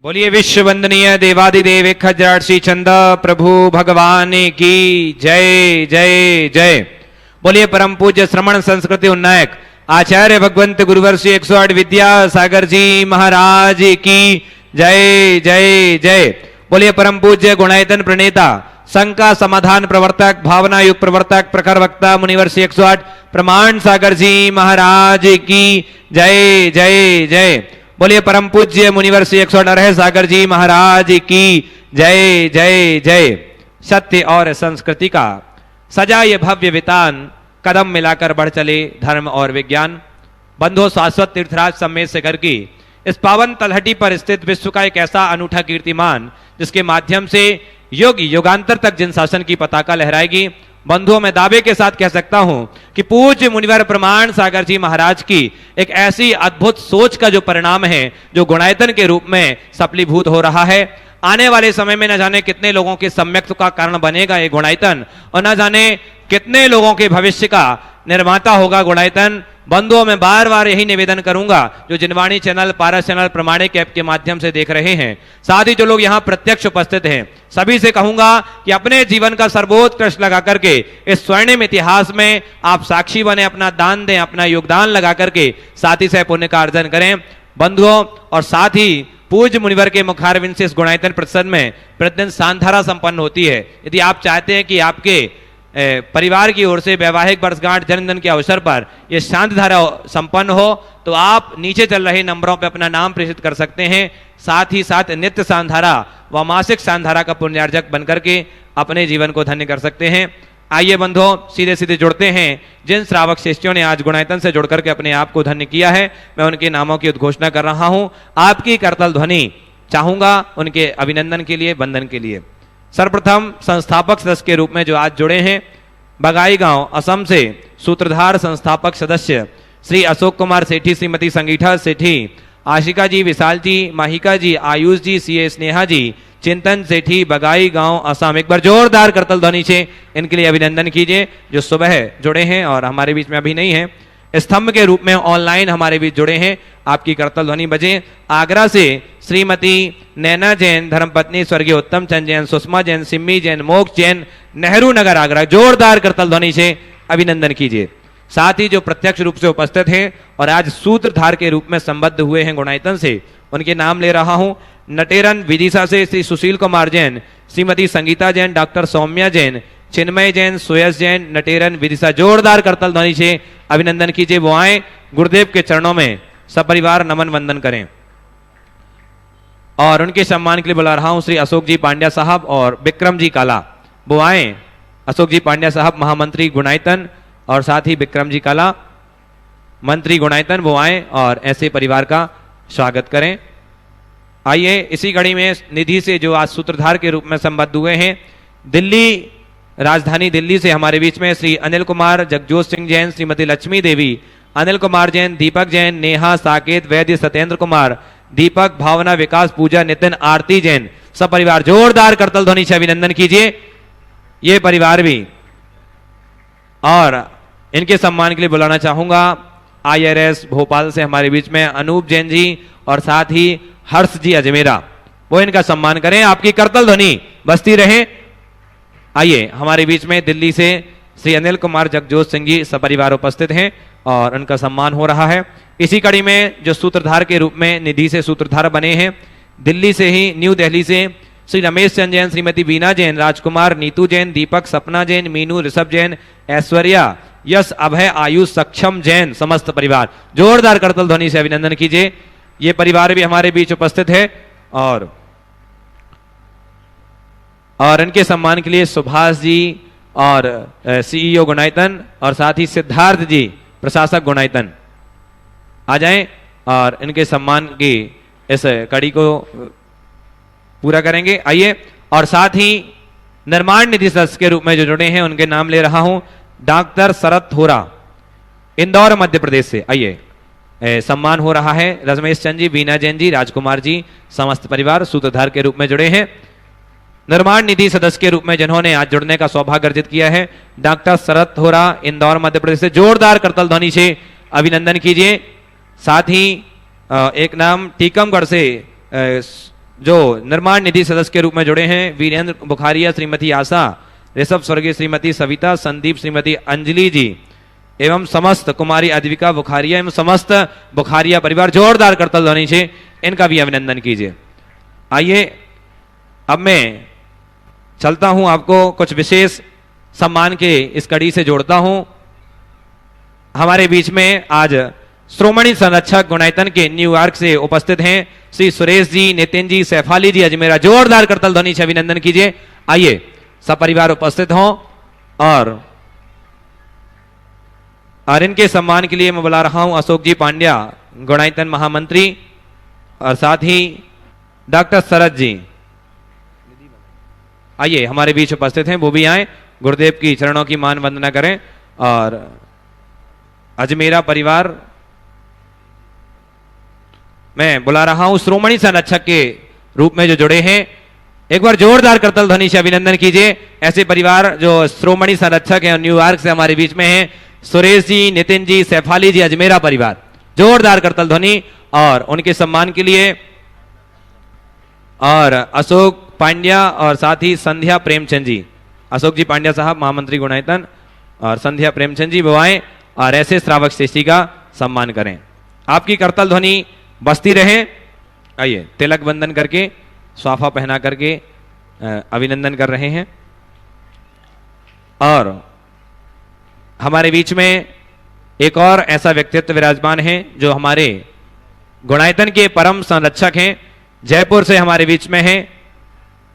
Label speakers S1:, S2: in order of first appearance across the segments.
S1: बोलिए विश्व वंदनीय देवादिदेव खजराट श्री चंद प्रभु भगवान की जय जय जय। बोलिए परम पूज्य श्रमण संस्कृति उन्नायक आचार्य भगवंत गुरुवर्षी 108 विद्या सागर जी महाराज की जय जय जय। बोलिए परम पूज्य गुणायतन प्रणेता संघ का समाधान प्रवर्तक भावना युग प्रवर्तक प्रखर वक्ता मुनिवर्षी 108 प्रमाण सागर जी महाराज की जय जय जय। बोलिए परम पूज्य मुनिवर्षी 108 सागर जी महाराज की जय जय जय। सत्य और संस्कृति का सजा ये भव्य वितान कदम मिलाकर बढ़ चले धर्म और विज्ञान। बंधो शाश्वत तीर्थराज समेत शिखर की इस पावन तलहटी पर स्थित विश्व का एक ऐसा अनूठा कीर्तिमान जिसके माध्यम से युग युगांतर तक जिन शासन की पताका लहराएगी। बंधुओं में दावे के साथ कह सकता हूं कि पूज्य मुनिवर प्रमाण सागर जी महाराज की एक ऐसी अद्भुत सोच का जो परिणाम है जो गुणायतन के रूप में सफलीभूत हो रहा है। आने वाले समय में न जाने कितने लोगों के सम्यक्त का कारण बनेगा ये गुणायतन और न जाने कितने लोगों के भविष्य का निर्माता होगा गुणायतन। बंधुओं में बार बार यही निवेदन करूंगा जो जिनवाणी चैनल पारस चैनल प्रमाणिक ऐप के माध्यम से देख रहे हैं, साथ ही जो लोग यहां प्रत्यक्ष उपस्थित हैं, सभी से कहूंगा कि अपने जीवन का सर्वोत्कृष्ट लगा करके इस स्वर्णिम इतिहास में आप साक्षी बने, अपना दान दें, अपना योगदान लगा करके साथ ही से पुण्य का अर्जन करें बंधुओं। और साथ ही पूज्य मुनिवर के मुखारविंद से इस गुणायतन प्रतिशत में प्रतिदिन सांधारा संपन्न होती है। यदि आप चाहते हैं कि आपके परिवार की ओर से वैवाहिक वर्षगांठ जन्मदिन के अवसर पर यह शांत धारा संपन्न हो तो आप नीचे चल रहे नंबरों पर अपना नाम प्रेषित कर सकते हैं। साथ ही साथ नित्य सांधारा व मासिक सांधारा का पुण्यार्जक बनकर के अपने जीवन को धन्य कर सकते हैं। आइए बंधुओं सीधे सीधे जुड़ते हैं जिन श्रावक शिष्यों ने आज गुणायतन से जुड़कर के अपने आप को धन्य किया है, मैं उनके नामों की उद्घोषणा कर रहा हूं। आपकी करतल ध्वनि चाहूंगा उनके अभिनंदन के लिए, वंदन के लिए। सर्वप्रथम संस्थापक सदस्य के रूप में जो आज जुड़े हैं, बगाई गांव असम से सूत्रधार संस्थापक सदस्य श्री अशोक कुमार सेठी, श्रीमती संगीठा सेठी, आशिका जी, विशाल जी, माहिका जी, आयुष जी, सीए स्नेहा जी, चिंतन सेठी, बगाई गांव असम। एक बार जोरदार करतल ध्वनि से इनके लिए अभिनंदन कीजिए जो सुबह जुड़े हैं और हमारे बीच में अभी नहीं है, स्तंभ के रूप में ऑनलाइन हमारे बीच जुड़े हैं। आपकी करतल ध्वनि बजे। आगरा से श्रीमती नैना जैन, धर्मपत्नी स्वर्गीय उत्तम चंद जैन, सुषमा जैन, सिम्मी जैन, मोक्ष जैन, नेहरू नगर आगरा। जोरदार करतल ध्वनि से अभिनंदन कीजिए। साथ ही जो प्रत्यक्ष रूप से उपस्थित हैं और आज सूत्रधार के रूप में संबद्ध हुए हैं गुणायतन से, उनके नाम ले रहा हूं। नटेरन विदिशा से श्री सुशील कुमार जैन, श्रीमती संगीता जैन, डॉक्टर सौम्या जैन, चिन्मय जैन, सुयस जैन, नटेरन विदिशा। जोरदार करतल ध्वनि से अभिनंदन कीजिए। वो आए गुरुदेव के चरणों में सपरिवार नमन वंदन करें। और उनके सम्मान के लिए बुला रहा हूं श्री अशोक जी पांड्या साहब और विक्रम जी काला। वो आए अशोक जी पांड्या साहब महामंत्री गुणायतन और साथ ही विक्रम जी काला मंत्री गुणायतन, वो आए और ऐसे परिवार का स्वागत करें। आइए इसी कड़ी में निधि से जो आज सूत्रधार के रूप में संबद्ध हुए हैं, दिल्ली राजधानी दिल्ली से हमारे बीच में श्री अनिल कुमार, जगजोत सिंह जैन, श्रीमती लक्ष्मी देवी, अनिल कुमार जैन, दीपक जैन, नेहा, साकेत, वैद्य, सत्येंद्र कुमार, दीपक, भावना, विकास, पूजा, नितिन, आरती जैन। सब परिवार जोरदार करतल ध्वनि से अभिनंदन कीजिए ये परिवार भी। और इनके सम्मान के लिए बुलाना चाहूंगा IRS भोपाल से हमारे बीच में अनूप जैन जी और साथ ही हर्ष जी अजमेरा, वो इनका सम्मान करें। आपकी करतल ध्वनि बजती रहे। आइए हमारे बीच में दिल्ली से श्री अनिल कुमार, जगजोत सिंह जी सपरिवार उपस्थित हैं और उनका सम्मान हो रहा है। इसी कड़ी में जो सूत्रधार के रूप में निधि से सूत्रधार बने हैं, दिल्ली से ही न्यू दिल्ली से श्री रमेश चंद जैन, श्रीमती बीना जैन, राजकुमार, नीतू जैन, दीपक, सपना जैन, मीनू, ऋषभ जैन, ऐश्वर्या, यश, अभय, आयुष, सक्षम जैन, समस्त परिवार। जोरदार करतल ध्वनि से अभिनंदन कीजिए। ये परिवार भी हमारे बीच उपस्थित है। और इनके सम्मान के लिए सुभाष जी और CEO गुणायतन और साथ ही सिद्धार्थ जी प्रशासक गुणायतन आ जाएं और इनके सम्मान की इस कड़ी को पूरा करेंगे। आइए और साथ ही निर्माण निधि सदस्य के रूप में जो जुड़े हैं उनके नाम ले रहा हूं। डॉक्टर शरद थोरा, इंदौर मध्य प्रदेश से। आइए सम्मान हो रहा है। रजमेश चंद जी, बीना जैन जी, राजकुमार जी, समस्त परिवार सूत्रधार के रूप में जुड़े हैं। निर्माण निधि सदस्य के रूप में जिन्होंने आज जुड़ने का सौभाग्य अर्जित किया है, डॉक्टर शरद थोरा, इंदौर मध्य प्रदेश से। जोरदार करतल ध्वनि से अभिनंदन कीजिए। साथ ही एक नाम टीकमगढ़ से जो निर्माण निधि सदस्य के रूप में जुड़े हैं, वीरेंद्र बुखारिया, श्रीमती आशा, ऋषभ स्वर्गीय श्रीमती सविता, संदीप श्रीमती अंजलि जी एवं समस्त कुमारी अद्विका बुखारिया एवं समस्त बुखारिया परिवार, जोरदार करतल ध्वनि से इनका भी अभिनंदन कीजिए। आइए अब मैं चलता हूं, आपको कुछ विशेष सम्मान के इस कड़ी से जोड़ता हूं। हमारे बीच में आज श्रोमणी संरक्षक गुणायतन के न्यूयॉर्क से उपस्थित हैं श्री सुरेश जी, नितिन जी, सैफाली जी अजमेरा, जोरदार करतल ध्वनि से अभिनंदन कीजिए। आइए सब परिवार उपस्थित हों और इनके सम्मान के लिए मैं बुला रहा हूं अशोक जी पांड्या, गुणायतन महामंत्री, और साथ ही डॉक्टर शरद जी, आइए हमारे बीच उपस्थित हैं, वो भी आए, गुरुदेव की चरणों की मान वंदना करें। और अजमेरा परिवार मैं बुला रहा हूं श्रोमणी संरक्षक के रूप में जो जुड़े हैं, एक बार जोरदार करतल ध्वनि से अभिनंदन कीजिए। ऐसे परिवार जो श्रोमणी संरक्षक हैं न्यूयॉर्क से हमारे बीच में हैं, सुरेश जी, नितिन जी, सैफाली जी अजमेरा परिवार, जोरदार करतल ध्वनि और उनके सम्मान के लिए। और अशोक पांड्या और साथ ही संध्या प्रेमचंद जी, अशोक जी पांड्या साहब महामंत्री गुणायतन और संध्या प्रेमचंद जी वो आए और ऐसे श्रावक श्रेष्ठी का सम्मान करें। आपकी करतल ध्वनि बसती रहे। आइए तिलक बंधन करके, स्वाफा पहना करके अभिनंदन कर रहे हैं। और हमारे बीच में एक और ऐसा व्यक्तित्व विराजमान है जो हमारे गुणायतन के परम संरक्षक हैं, जयपुर से हमारे बीच में हैं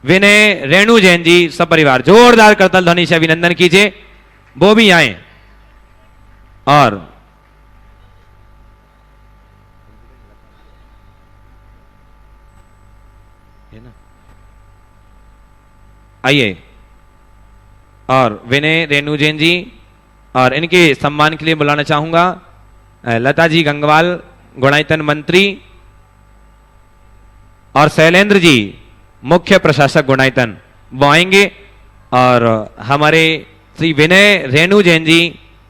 S1: विनय रेणु जैन जी, सब परिवार जोरदार करतल ध्वनि से अभिनंदन कीजिए, वो भी आए। और आइए और विनय रेणु जैन जी और इनके सम्मान के लिए बुलाना चाहूंगा लता जी गंगवाल, गुणायतन मंत्री, और शैलेंद्र जी मुख्य प्रशासक गुणायतन, वो आएंगे। और हमारे श्री विनय रेणु जैन जी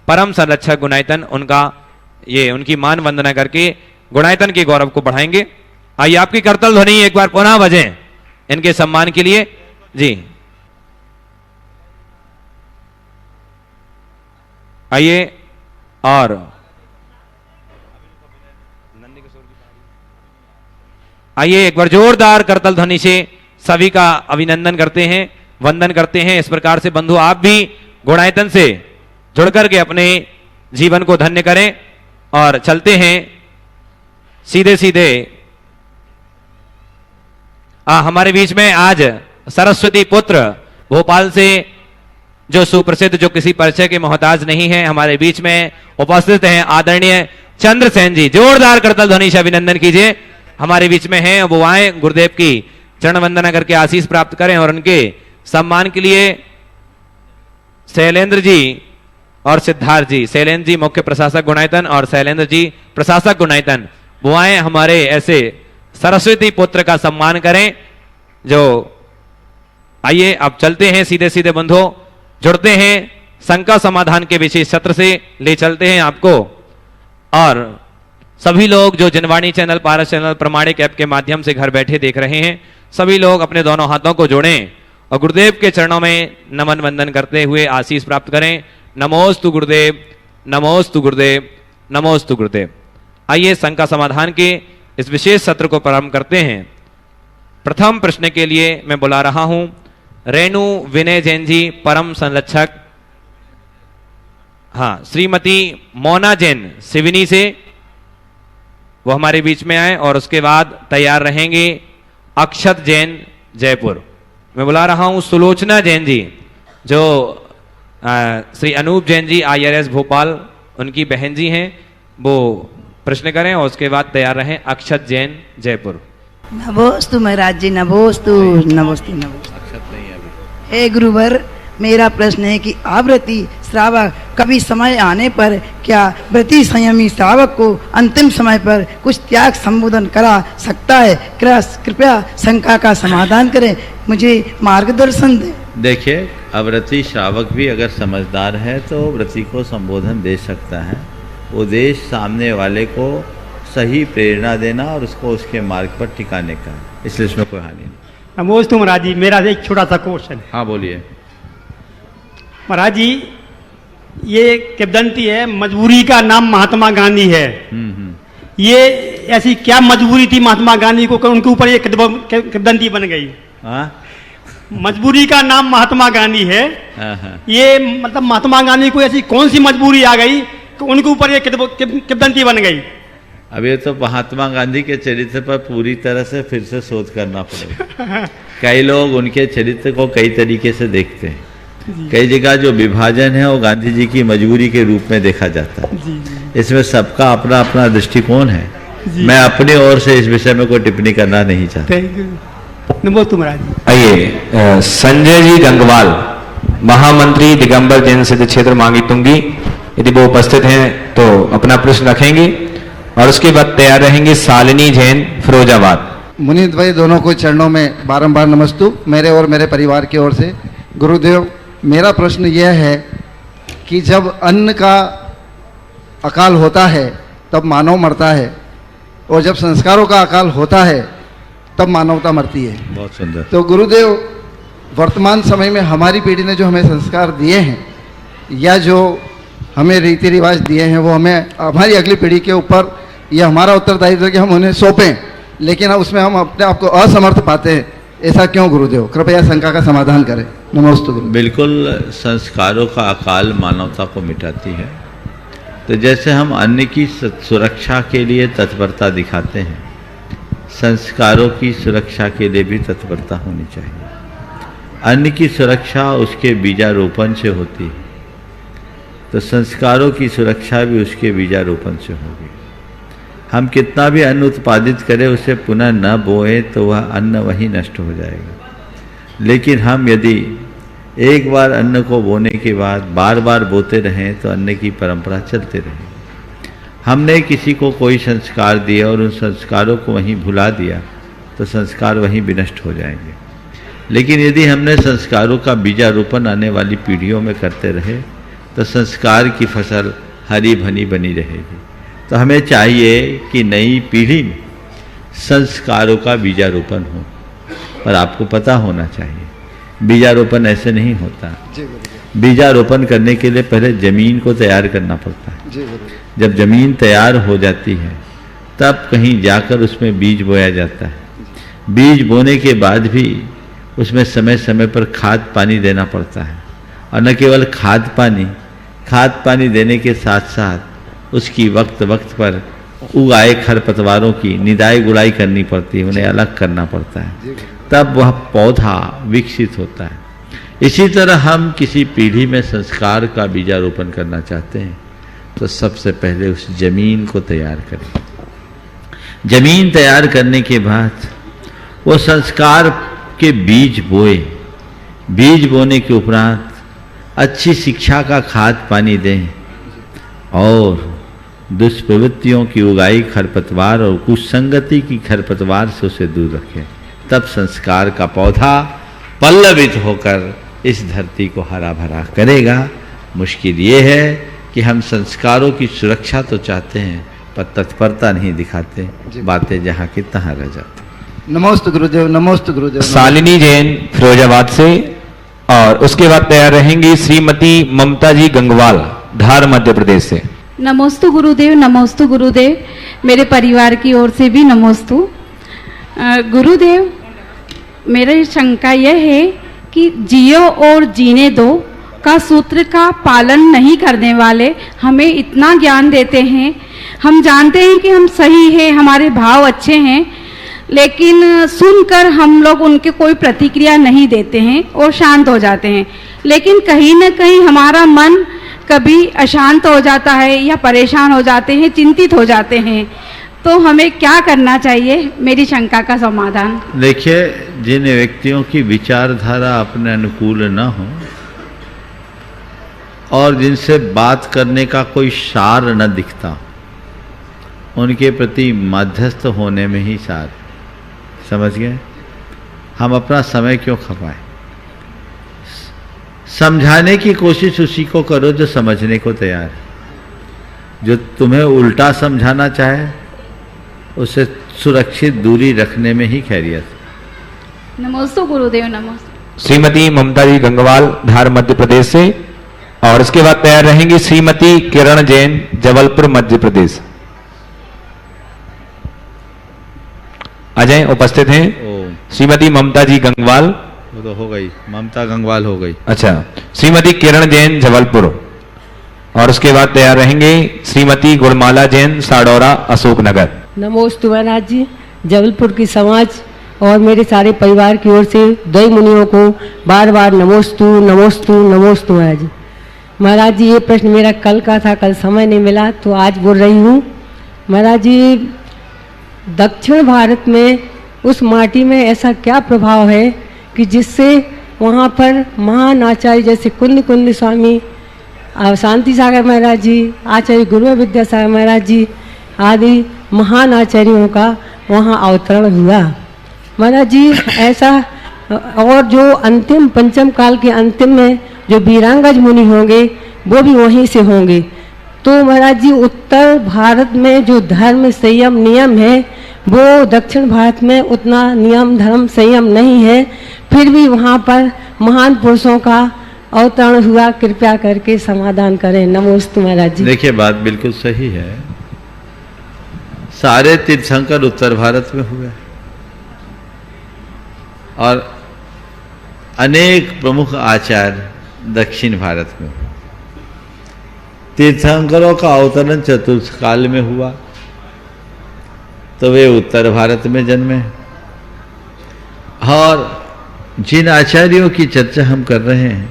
S1: परम संरक्षक गुणायतन, उनकी मान वंदना करके गुणायतन के गौरव को बढ़ाएंगे। आइए आपकी करतल ध्वनि एक बार पुनः बजें इनके सम्मान के लिए जी। आइए और आइए एक बार जोरदार करतल ध्वनि से सभी का अभिनंदन करते हैं, वंदन करते हैं। इस प्रकार से बंधु आप भी गुणायतन से जुड़कर के अपने जीवन को धन्य करें। और चलते हैं सीधे सीधे हमारे बीच में आज सरस्वती पुत्र भोपाल से जो सुप्रसिद्ध, जो किसी परिचय के मोहताज नहीं है, हमारे बीच में उपस्थित हैं आदरणीय चंद्रसेन जी, जोरदार करतल ध्वनि से अभिनंदन कीजिए। हमारे बीच में हैं, वो आए, गुरुदेव की चरण वंदना करके आशीष प्राप्त करें। और उनके सम्मान के लिए शैलेंद्र जी और सिद्धार्थ जी, शैलेंद्र जी मुख्य प्रशासक गुणायतन और शैलेंद्र जी प्रशासक गुणायतन, वो आए हमारे ऐसे सरस्वती पुत्र का सम्मान करें जो। आइए अब चलते हैं सीधे सीधे बंधुओं, जुड़ते हैं शंका समाधान के विशेष सत्र से, ले चलते हैं आपको। और सभी लोग जो जनवाणी चैनल, पारस चैनल, प्रमाणिक ऐप के माध्यम से घर बैठे देख रहे हैं, सभी लोग अपने दोनों हाथों को जोड़ें और गुरुदेव के चरणों में नमन वंदन करते हुए आशीष प्राप्त करें। नमोस्तु गुरुदेव, नमोस्तु गुरुदेव, नमोस्तु गुरुदेव। आइए शंका समाधान के इस विशेष सत्र को प्रारंभ करते हैं। प्रथम प्रश्न के लिए मैं बुला रहा हूं रेणु विनय जैन जी, परम संरक्षक, श्रीमती मोना जैन सिवनी से, वो हमारे बीच में आए। और उसके बाद तैयार रहेंगे अक्षत जैन जयपुर। मैं बुला रहा हूं सुलोचना जैन जी, जो श्री अनूप जैन जी IRS भोपाल, उनकी बहन जी हैं, वो प्रश्न करें। और उसके बाद तैयार रहें अक्षत जैन जयपुर।
S2: नमोस्तु महाराज जी, नमोस्तु नमोस्तु नमोस्तु। हे गुरुवर, मेरा प्रश्न है कि आवृत्ति श्रावक कभी समय आने पर क्या व्रती संयमी श्रावक को अंतिम समय पर कुछ त्याग संबोधन करा सकता है? कृपया शंका का समाधान करें, मुझे मार्गदर्शन दें।
S3: देखिए, अव्रती श्रावक भी अगर समझदार है तो व्रती को संबोधन दे सकता है। उपदेश सामने वाले को सही प्रेरणा देना और उसको उसके मार्ग पर टिकाने का, इसलिए इसमें कोई हानि नहीं।
S4: नमोस्तु महाराज जी, मेरा एक छोटा सा क्वेश्चन है।
S3: हाँ बोलिए।
S4: महाराज जी, ये किंवदंती है, मजबूरी का नाम महात्मा गांधी है। ये ऐसी क्या मजबूरी थी महात्मा गांधी को कि उनके ऊपर ये किंवदंती बन गई?
S3: हाँ
S4: मजबूरी का नाम महात्मा गांधी है।
S3: हाँ।
S4: ये मतलब महात्मा गांधी को ऐसी कौन सी मजबूरी आ गई कि उनके ऊपर ये किंवदंती बन गई?
S3: अब ये तो महात्मा गांधी के चरित्र पर पूरी तरह से फिर से शोध करना पड़ेगा। कई लोग उनके चरित्र को कई तरीके से देखते हैं। कई जगह जो विभाजन है वो गांधी जी की मजबूरी के रूप में देखा जाता है। इसमें सबका अपना अपना दृष्टिकोण है। मैं अपनी ओर से इस विषय में कोई टिप्पणी करना नहीं चाहता।
S4: नमोस्तु महाराज जी।
S1: आइए संजय जी गंगवाल, महामंत्री दिगंबर जैन सिद्ध क्षेत्र मांगी तुंगी, यदि वो उपस्थित हैं तो अपना प्रश्न रखेंगे और उसके बाद तैयार रहेंगे शालिनी जैन फिरोजाबाद।
S5: मुनीत भाई दोनों को चरणों में बारंबार नमस्तु मेरे और मेरे परिवार की ओर से। गुरुदेव, मेरा प्रश्न यह है कि जब अन्न का अकाल होता है तब मानव मरता है, और जब संस्कारों का अकाल होता है तब मानवता मरती है।
S3: बहुत सुंदर।
S5: तो गुरुदेव, वर्तमान समय में हमारी पीढ़ी ने जो हमें संस्कार दिए हैं या जो हमें रीति रिवाज दिए हैं, वो हमें हमारी अगली पीढ़ी के ऊपर यह हमारा उत्तरदायित्व है कि हम उन्हें सौंपें, लेकिन उसमें हम अपने आप को असमर्थ पाते हैं। ऐसा क्यों गुरुदेव? कृपया शंका का समाधान करें। नमस्ते गुरु।
S3: बिल्कुल, संस्कारों का अकाल मानवता को मिटाती है। तो जैसे हम अन्न की सुरक्षा के लिए तत्परता दिखाते हैं, संस्कारों की सुरक्षा के लिए भी तत्परता होनी चाहिए। अन्न की सुरक्षा उसके बीजारोपण से होती है, तो संस्कारों की सुरक्षा भी उसके बीजारोपण से होगी। हम कितना भी अन्न उत्पादित करें, उसे पुनः न बोए तो वह अन्न वहीं नष्ट हो जाएगा। लेकिन हम यदि एक बार अन्न को बोने के बाद बार बार बोते रहें तो अन्न की परंपरा चलते रहेगी। हमने किसी को कोई संस्कार दिया और उन संस्कारों को वहीं भुला दिया तो संस्कार वहीं विनष्ट हो जाएंगे। लेकिन यदि हमने संस्कारों का बीजारोपण आने वाली पीढ़ियों में करते रहे तो संस्कार की फसल हरी भनी बनी रहेगी। तो हमें चाहिए कि नई पीढ़ी में संस्कारों का बीजारोपण हो। पर आपको पता होना चाहिए, बीजारोपण ऐसे नहीं होता। बीजारोपण करने के लिए पहले जमीन को तैयार करना पड़ता है। जब जमीन तैयार हो जाती है तब कहीं जाकर उसमें बीज बोया जाता है। बीज बोने के बाद भी उसमें समय समय पर खाद पानी देना पड़ता है। और न केवल खाद पानी देने के साथ साथ उसकी वक्त वक्त पर उगाए खरपतवारों की निदाई गुड़ाई करनी पड़ती है, उन्हें अलग करना पड़ता है, तब वह पौधा विकसित होता है। इसी तरह हम किसी पीढ़ी में संस्कार का बीजारोपण करना चाहते हैं तो सबसे पहले उस जमीन को तैयार करें। जमीन तैयार करने के बाद वो संस्कार के बीज बोए। बीज बोने के उपरांत अच्छी शिक्षा का खाद पानी दें और दुष्प्रवृत्तियों की उगाई खरपतवार और कुसंगति की खरपतवार से उसे दूर रखें। तब संस्कार का पौधा पल्लवित होकर इस धरती को हरा भरा करेगा। मुश्किल ये है कि हम संस्कारों की सुरक्षा तो चाहते हैं पर तत्परता नहीं दिखाते, बातें जहाँ की तहाँ रह जाती।
S5: नमोस्तु गुरुदेव, नमोस्तु गुरुदेव।
S1: शालिनी जैन फिरोजाबाद से, और उसके बाद तैयार रहेंगी श्रीमती ममता जी गंगवाल, धार मध्य प्रदेश से।
S6: नमोस्तु गुरुदेव, नमोस्तु गुरुदेव। मेरे परिवार की ओर से भी नमोस्तु। गुरुदेव, मेरी शंका यह है कि जियो और जीने दो का सूत्र का पालन नहीं करने वाले हमें इतना ज्ञान देते हैं। हम जानते हैं कि हम सही हैं, हमारे भाव अच्छे हैं, लेकिन सुनकर हम लोग उनके कोई प्रतिक्रिया नहीं देते हैं और शांत हो जाते हैं। लेकिन कहीं न कहीं हमारा मन कभी अशांत हो जाता है या परेशान हो जाते हैं, चिंतित हो जाते हैं। तो हमें क्या करना चाहिए? मेरी शंका का समाधान।
S3: देखिए, जिन व्यक्तियों की विचारधारा अपने अनुकूल न हो और जिनसे बात करने का कोई सार न दिखता, उनके प्रति मध्यस्थ होने में ही सार। समझ गए? हम अपना समय क्यों खपाएं? समझाने की कोशिश उसी को करो जो समझने को तैयार है। जो तुम्हें उल्टा समझाना चाहे उसे सुरक्षित दूरी रखने में ही खैरियत है।
S6: नमोस्तु गुरुदेव नमोस्तु।
S1: श्रीमती ममता जी गंगवाल धार मध्य प्रदेश से, और इसके बाद तैयार रहेंगी श्रीमती किरण जैन जबलपुर मध्य प्रदेश। आ जाएं, उपस्थित हैं श्रीमती ममता जी गंगवाल।
S3: वो तो हो गई, ममता गंगवाल हो गई।
S1: अच्छा, श्रीमती किरण जैन जबलपुर, और उसके बाद तैयार रहेंगे श्रीमती गुणमाला जैन साडौरा अशोकनगर।
S7: नमोस्तु महाराज जी, जबलपुर की समाज और मेरे सारे परिवार की ओर से दई मुनियों को बार बार नमोस्तु नमोस्तु नमोस्तु महाराज जी। महाराज जी, ये प्रश्न मेरा कल का था, कल समय नहीं मिला तो आज बोल रही हूँ। महाराज जी, दक्षिण भारत में उस माटी में ऐसा क्या प्रभाव है कि जिससे वहाँ पर महान आचार्य जैसे कुंद कुंद स्वामी, शांति सागर महाराज जी, आचार्य गुरु विद्यासागर महाराज जी आदि महान आचार्यों का वहाँ अवतरण हुआ। महाराज जी, ऐसा और जो अंतिम पंचम काल के अंतिम में जो वीरांगज मुनि होंगे वो भी वहीं से होंगे। तो महाराज जी, उत्तर भारत में जो धर्म संयम नियम है वो दक्षिण भारत में उतना नियम धर्म संयम नहीं है, फिर भी वहाँ पर महान पुरुषों का अवतरण हुआ। कृपया करके समाधान करें। नमोस्तु महाराज जी।
S3: देखिए, बात बिल्कुल सही है। सारे तीर्थंकर उत्तर भारत में हुए और अनेक प्रमुख आचार्य दक्षिण भारत में हुए। तीर्थंकरों का अवतरण चतुर्थ काल में हुआ तो वे उत्तर भारत में जन्मे, और जिन आचार्यों की चर्चा हम कर रहे हैं,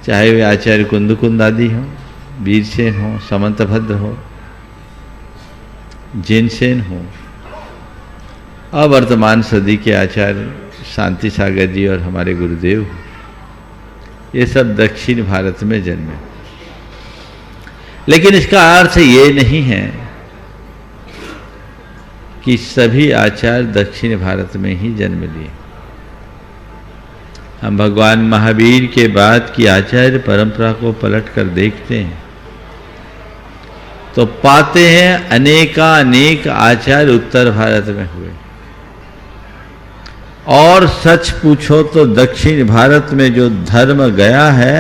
S3: चाहे वे आचार्य कुंद कुंद आदि हों, वीरसेन हो, समंतभद्र हो, जिनसेन हो, और वर्तमान सदी के आचार्य शांति सागर जी और हमारे गुरुदेव हो, ये सब दक्षिण भारत में जन्मे। लेकिन इसका अर्थ ये नहीं है कि सभी आचार्य दक्षिण भारत में ही जन्म लिए। हम भगवान महावीर के बाद की आचार्य परंपरा को पलट कर देखते हैं तो पाते हैं अनेकानेक आचार्य उत्तर भारत में हुए। और सच पूछो तो दक्षिण भारत में जो धर्म गया है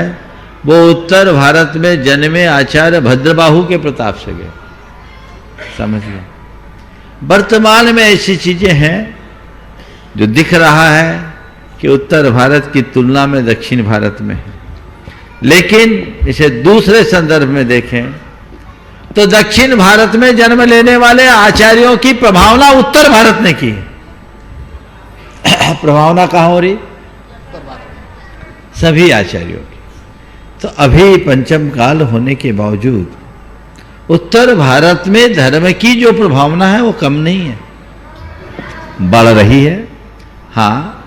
S3: वो उत्तर भारत में जन्मे आचार्य भद्रबाहु के प्रताप से गए। समझ लो, वर्तमान में ऐसी चीजें हैं जो दिख रहा है कि उत्तर भारत की तुलना में दक्षिण भारत में है, लेकिन इसे दूसरे संदर्भ में देखें तो दक्षिण भारत में जन्म लेने वाले आचार्यों की प्रभावना उत्तर भारत ने की है। प्रभावना कहाँ हो रही? सभी आचार्यों की। तो अभी पंचम काल होने के बावजूद उत्तर भारत में धर्म की जो प्रभावना है वो कम नहीं है, बढ़ रही है। हाँ,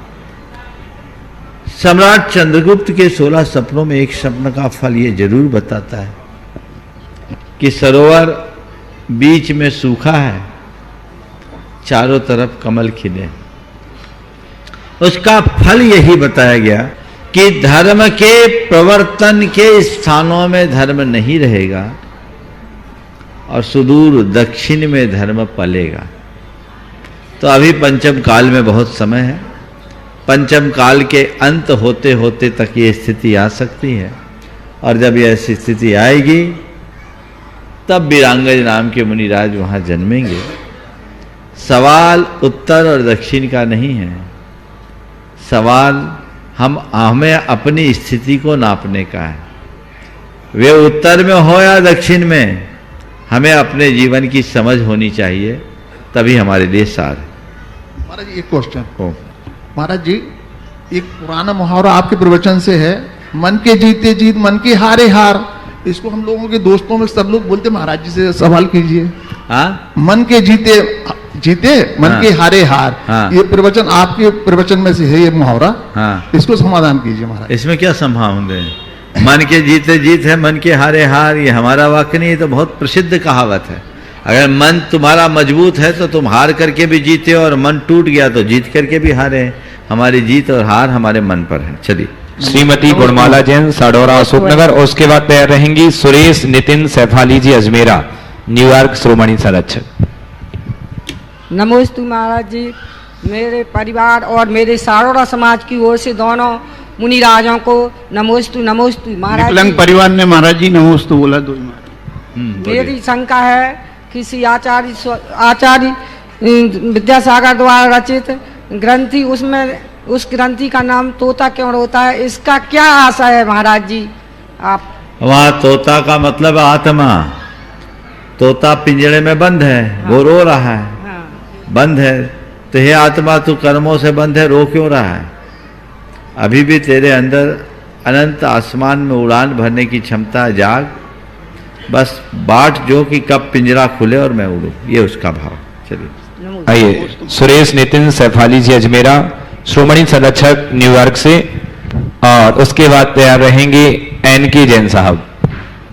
S3: सम्राट चंद्रगुप्त के 16 सपनों में एक सपन का फल ये जरूर बताता है कि सरोवर बीच में सूखा है, चारों तरफ कमल खिले। उसका फल यही बताया गया कि धर्म के प्रवर्तन के स्थानों में धर्म नहीं रहेगा और सुदूर दक्षिण में धर्म पलेगा। तो अभी पंचम काल में बहुत समय है। पंचम काल के अंत होते होते तक ये स्थिति आ सकती है, और जब ये ऐसी स्थिति आएगी तब वीरांगज नाम के मुनिराज वहाँ जन्मेंगे। सवाल उत्तर और दक्षिण का नहीं है, सवाल हमें अपनी स्थिति को नापने का है। वे उत्तर में हो या दक्षिण में, हमें अपने जीवन की समझ होनी चाहिए, तभी हमारे लिए सार है।
S5: महाराज जी, एक क्वेश्चन हो। महाराज जी, एक पुराना मुहावरा आपके प्रवचन से है, मन के जीते जीत मन के हारे हार। इसको हम लोगों के दोस्तों में सब लोग बोलते, महाराज जी से सवाल कीजिए।
S3: हाँ,
S5: मन के जीते जीते मन
S3: हाँ,
S5: के हारे हार।
S3: हाँ,
S5: ये प्रवचन आपके प्रवचन में से है, ये मुहावरा।
S3: हाँ,
S5: इसको समाधान कीजिए महाराज।
S3: इसमें क्या संभावना है? मन के जीते जीत है, मन के हारे हार, ये हमारा वाक्य नहीं, ये तो बहुत प्रसिद्ध कहावत है। अगर मन तुम्हारा मजबूत है तो तुम हार करके भी जीते हो, और मन टूट गया तो जीत करके भी हारे। हमारी जीत और हार हमारे मन पर है। चलिए,
S1: श्रीमती गुणमाला जैन साडौरा अशोकनगर, और उसके बाद तैयार रहेंगी सुरेश नितिन सैफाली जी अजमेरा, न्यूयॉर्क श्रोमणी संरक्षक।
S7: नमोस्तु महाराज जी। मेरे परिवार और मेरे सारोड़ा समाज की ओर से दोनों मुनिराजों को नमोस्तु नमोस्तु महाराज
S8: विकलांग
S7: जी।
S8: परिवार ने महाराज जी नमोस्तु बोला दो महाराज।
S7: मेरी शंका है किसी आचार्य विद्यासागर द्वारा रचित ग्रंथि, उसमें उस ग्रंथि का नाम तोता क्यों रोता है, इसका क्या आशय है महाराज जी? आप
S3: वहाँ तोता का मतलब आत्मा, तोता पिंजरे में बंद है, वो रो रहा है, बंद है, तो हे आत्मा तू कर्मों से बंद है, रो क्यों रहा है? अभी भी तेरे अंदर अनंत आसमान में उड़ान भरने की क्षमता, जाग, बस बाट जो कि कब पिंजरा खुले और मैं उड़ूं, ये उसका भाव। चलिए
S1: आइए सुरेश नितिन सैफाली जी अजमेरा, श्रोमणी संरक्षक न्यूयॉर्क से, और उसके बाद तैयार रहेंगे एन के जैन साहब।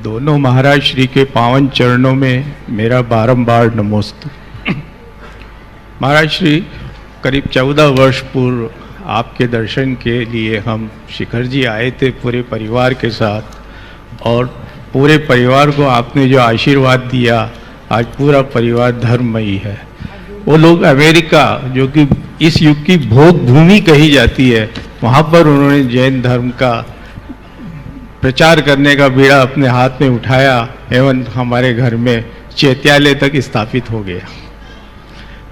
S8: दोनों महाराज श्री के पावन चरणों में मेरा बारंबार नमोस्तु। महाराज श्री, करीब 14 वर्ष पूर्व आपके दर्शन के लिए हम शिखर जी आए थे पूरे परिवार के साथ, और पूरे परिवार को आपने जो आशीर्वाद दिया, आज पूरा परिवार धर्ममयी है। वो लोग अमेरिका, जो कि इस युग की भोग भूमि कही जाती है, वहाँ पर उन्होंने जैन धर्म का प्रचार करने का बीड़ा अपने हाथ में उठाया एवं हमारे घर में चैत्यालय तक स्थापित हो गया।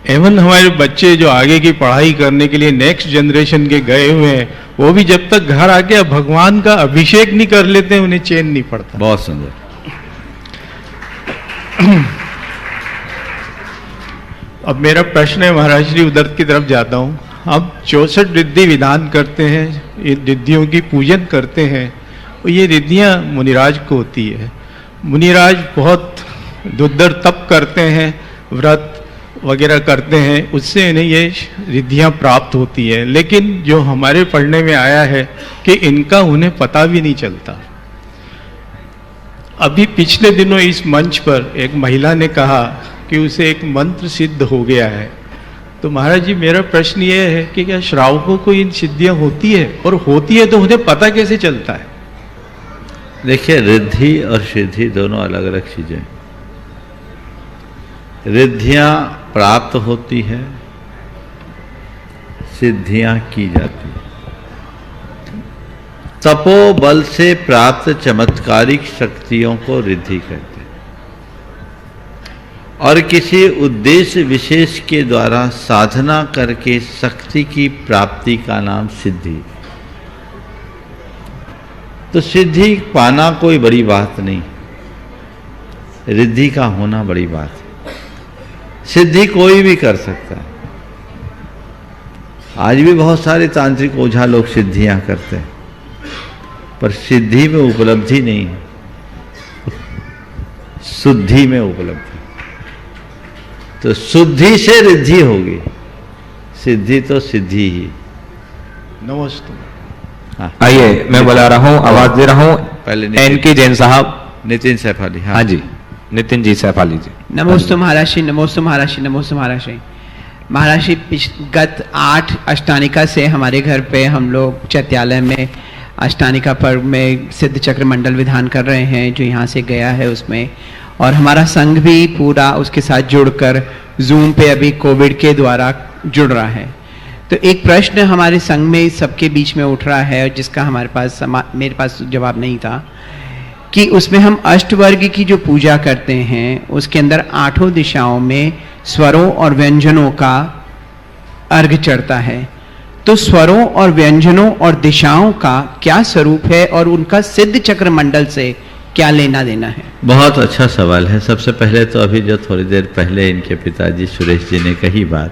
S8: एवं हमारे बच्चे जो आगे की पढ़ाई करने के लिए नेक्स्ट जनरेशन के गए हुए हैं, वो भी जब तक घर आके भगवान का अभिषेक नहीं कर लेते उन्हें चैन नहीं पड़ता।
S3: बहुत सुंदर।
S8: अब मेरा प्रश्न है महाराज श्री, उधर की तरफ जाता हूँ। हम 64 रिद्धि विधान करते हैं, ये रिद्धियों की पूजन करते हैं, और ये रिद्धियाँ मुनिराज को होती है। मुनिराज बहुत दुर्धर तप करते हैं, व्रत वगैरह करते हैं, उससे इन्हें ये रिद्धियाँ प्राप्त होती है। लेकिन जो हमारे पढ़ने में आया है कि इनका उन्हें पता भी नहीं चलता। अभी पिछले दिनों इस मंच पर एक महिला ने कहा कि उसे एक मंत्र सिद्ध हो गया है। तो महाराज जी, मेरा प्रश्न ये है कि क्या श्रावकों को इन सिद्धियां होती है, और होती है तो उन्हें पता कैसे चलता है?
S3: देखिए, रिद्धि और सिद्धि दोनों अलग अलग चीजें। रिद्धियां प्राप्त होती है, सिद्धियां की जाती है। तपोबल से प्राप्त चमत्कारिक शक्तियों को रिद्धि कहते हैं, और किसी उद्देश्य विशेष के द्वारा साधना करके शक्ति की प्राप्ति का नाम सिद्धि। तो सिद्धि पाना कोई बड़ी बात नहीं, रिद्धि का होना बड़ी बात है। सिद्धि कोई भी कर सकता है। आज भी बहुत सारे तांत्रिक ओझा लोग सिद्धियां करते हैं, पर सिद्धि में उपलब्धि नहीं है, शुद्धि में उपलब्धि। तो शुद्धि से रिद्धि होगी, सिद्धि तो सिद्धि ही।
S8: नमस्ते।
S3: हाँ,
S1: आइए मैं बुला रहा हूँ, आवाज दे रहा हूँ
S3: पहले
S1: एन के जैन साहब।
S3: नितिन सैफाली।
S1: हाँ जी, नितिन जी सैफाली जी।
S9: नमोस्तु महाराज श्री, नमोस्तु महाराज श्री, नमोस्तु महाराज श्री। महाराज श्री, गत 8 अष्टानिका से हमारे घर पे हम लोग चैत्यालय में अष्टानिका पर्व में सिद्ध चक्र मंडल विधान कर रहे हैं, जो यहाँ से गया है उसमें, और हमारा संघ भी पूरा उसके साथ जुड़कर जूम पे अभी कोविड के द्वारा जुड़ रहा है। तो एक प्रश्न हमारे संघ में सबके बीच में उठ रहा है, जिसका मेरे पास जवाब नहीं था, कि उसमें हम अष्टवर्ग की जो पूजा करते हैं उसके अंदर 8 दिशाओं में स्वरों और व्यंजनों का अर्घ चढ़ता है। तो स्वरों और व्यंजनों और दिशाओं का क्या स्वरूप है, और उनका सिद्ध चक्र मंडल से क्या लेना देना है?
S3: बहुत अच्छा सवाल है। सबसे पहले तो अभी जो थोड़ी देर पहले इनके पिताजी सुरेश जी ने कही बात,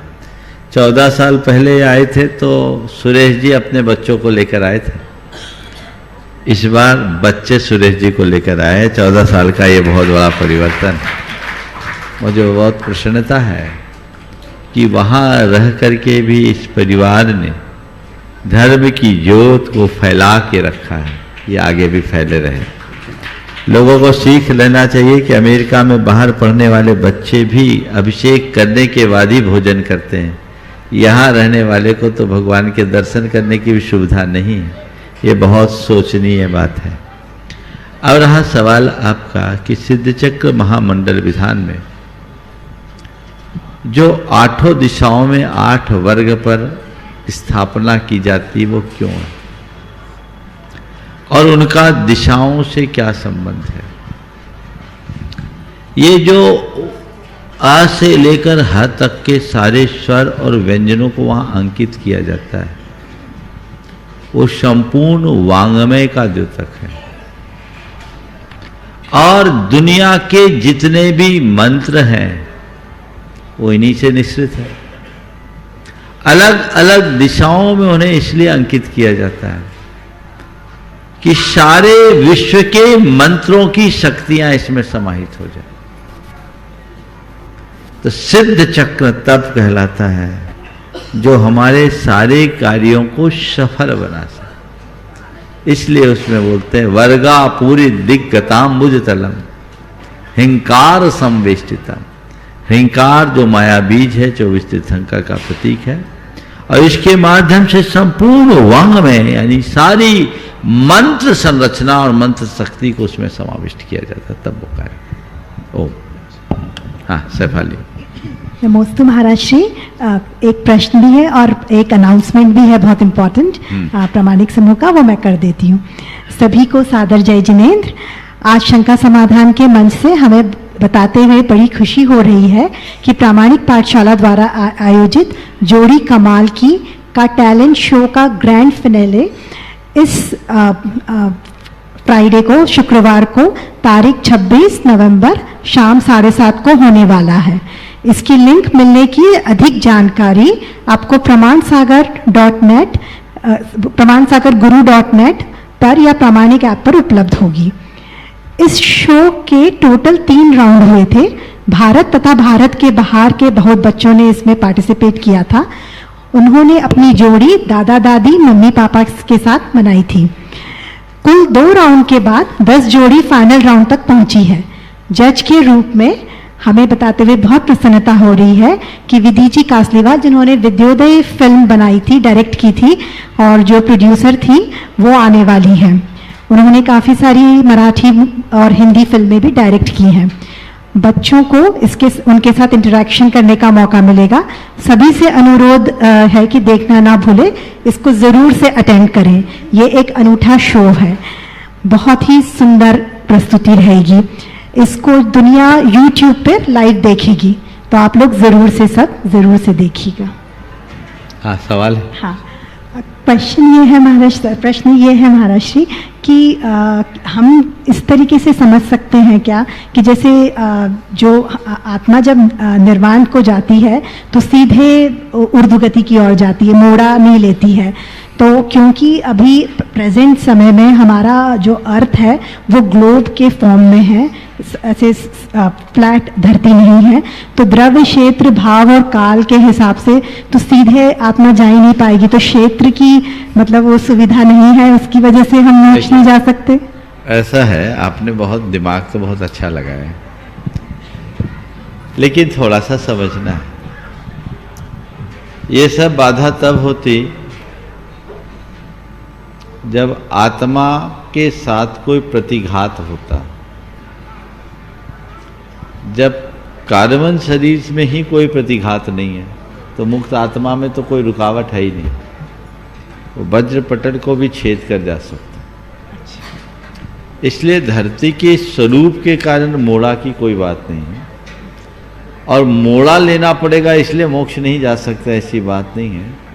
S3: 14 साल पहले आए थे तो सुरेश जी अपने बच्चों को लेकर आए थे। इस बार बच्चे सुरेश जी को लेकर आए। 14 साल का ये बहुत बड़ा परिवर्तन है। मुझे बहुत प्रसन्नता है कि वहाँ रह करके भी इस परिवार ने धर्म की ज्योत को फैला के रखा है। ये आगे भी फैले रहे। लोगों को सीख लेना चाहिए कि अमेरिका में बाहर पढ़ने वाले बच्चे भी अभिषेक करने के बाद ही भोजन करते हैं। यहाँ रहने वाले को तो भगवान के दर्शन करने की भी सुविधा नहीं है। ये बहुत सोचनीय बात है। अब रहा सवाल आपका कि सिद्ध चक्र महामंडल विधान में जो आठों दिशाओं में 8 वर्ग पर स्थापना की जाती वो क्यों है और उनका दिशाओं से क्या संबंध है। ये जो आ से लेकर ह तक के सारे स्वर और व्यंजनों को वहां अंकित किया जाता है, वो संपूर्ण वांग्मय का द्योतक है। और दुनिया के जितने भी मंत्र हैं वो इन्हीं से निश्चित है। अलग अलग दिशाओं में उन्हें इसलिए अंकित किया जाता है कि सारे विश्व के मंत्रों की शक्तियां इसमें समाहित हो जाए। तो सिद्ध चक्र तब कहलाता है जो हमारे सारे कार्यों को सफल बना सके। इसलिए उसमें बोलते हैं वर्गा पूरी दिग्गताम्बुज तलम हिंकार संवेष्टितम। हिंकार जो माया बीज है, 24 तीर्थंकर का प्रतीक है, और इसके माध्यम से संपूर्ण वांग में यानी सारी मंत्र संरचना और मंत्र शक्ति को उसमें समाविष्ट किया जाता है। तब वो कार्य। ओम। हाँ सैफाली।
S10: नमोस्तु महाराज श्री। एक प्रश्न भी है और एक अनाउंसमेंट भी है बहुत इम्पोर्टेंट प्रामाणिक समूह का, वो मैं कर देती हूँ। सभी को सादर जय जिनेंद्र। आज शंका समाधान के मंच से हमें बताते हुए बड़ी खुशी हो रही है कि प्रामाणिक पाठशाला द्वारा आयोजित जोड़ी कमाल की का टैलेंट शो का ग्रैंड फिनाले इस फ्राइडे को, शुक्रवार को, तारीख 26 नवंबर शाम 7:30 को होने वाला है। इसकी लिंक मिलने की अधिक जानकारी आपको प्रमाणसागर.net प्रमाणसागरगुरु.net पर या प्रामाणिक ऐप पर उपलब्ध होगी। इस शो के टोटल 3 राउंड हुए थे। भारत तथा भारत के बाहर के बहुत बच्चों ने इसमें पार्टिसिपेट किया था। उन्होंने अपनी जोड़ी दादा दादी मम्मी पापा के साथ बनाई थी। कुल 2 राउंड के बाद 10 जोड़ी फाइनल राउंड तक पहुंची है। जज के रूप में हमें बताते हुए बहुत प्रसन्नता हो रही है कि विधि कासलीवाल, जिन्होंने विद्योदय फिल्म बनाई थी, डायरेक्ट की थी, और जो प्रोड्यूसर थी वो आने वाली हैं। उन्होंने काफ़ी सारी मराठी और हिंदी फिल्में भी डायरेक्ट की हैं। बच्चों को उनके साथ इंटरेक्शन करने का मौका मिलेगा। सभी से अनुरोध है कि देखना ना भूले, इसको ज़रूर से अटेंड करें। ये एक अनूठा शो है, बहुत ही सुंदर प्रस्तुति रहेगी। इसको दुनिया YouTube पे लाइव देखेगी, तो आप लोग ज़रूर से देखिएगा।
S3: हाँ सवाल है।
S10: हाँ, प्रश्न ये है महाराज श्री कि हम इस तरीके से समझ सकते हैं क्या कि जैसे जो आत्मा जब निर्वाण को जाती है तो सीधे ऊर्ध्वगति की ओर जाती है, मोड़ा नहीं लेती है। तो क्योंकि अभी प्रेजेंट समय में हमारा जो अर्थ है वो ग्लोब के फॉर्म में है, ऐसे फ्लैट धरती नहीं है, तो द्रव्य क्षेत्र भाव और काल के हिसाब से तो सीधे आत्मा जा ही नहीं पाएगी। तो क्षेत्र की मतलब वो सुविधा नहीं है, उसकी वजह से हम मोक्ष नहीं जा सकते।
S3: ऐसा है, आपने बहुत दिमाग तो बहुत अच्छा लगाया, लेकिन थोड़ा सा समझना है। ये सब बाधा तब होती जब आत्मा के साथ कोई प्रतिघात होता। जब कार्बन शरीर में ही कोई प्रतिघात नहीं है तो मुक्त आत्मा में तो कोई रुकावट है ही नहीं, वो वज्र पटल को भी छेद कर जा सकता। इसलिए धरती के स्वरूप के कारण मोड़ा की कोई बात नहीं है, और मोड़ा लेना पड़ेगा इसलिए मोक्ष नहीं जा सकता, ऐसी बात नहीं है।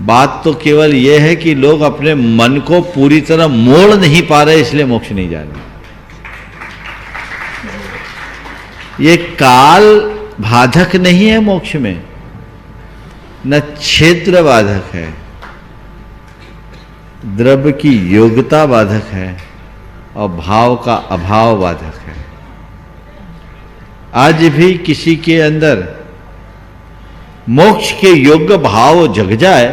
S3: बात तो केवल यह है कि लोग अपने मन को पूरी तरह मोड़ नहीं पा रहे, इसलिए मोक्ष नहीं जा रहे। ये काल बाधक नहीं है मोक्ष में, न क्षेत्र बाधक है, द्रव्य की योग्यता बाधक है और भाव का अभाव बाधक है। आज भी किसी के अंदर मोक्ष के योग्य भाव जग जाए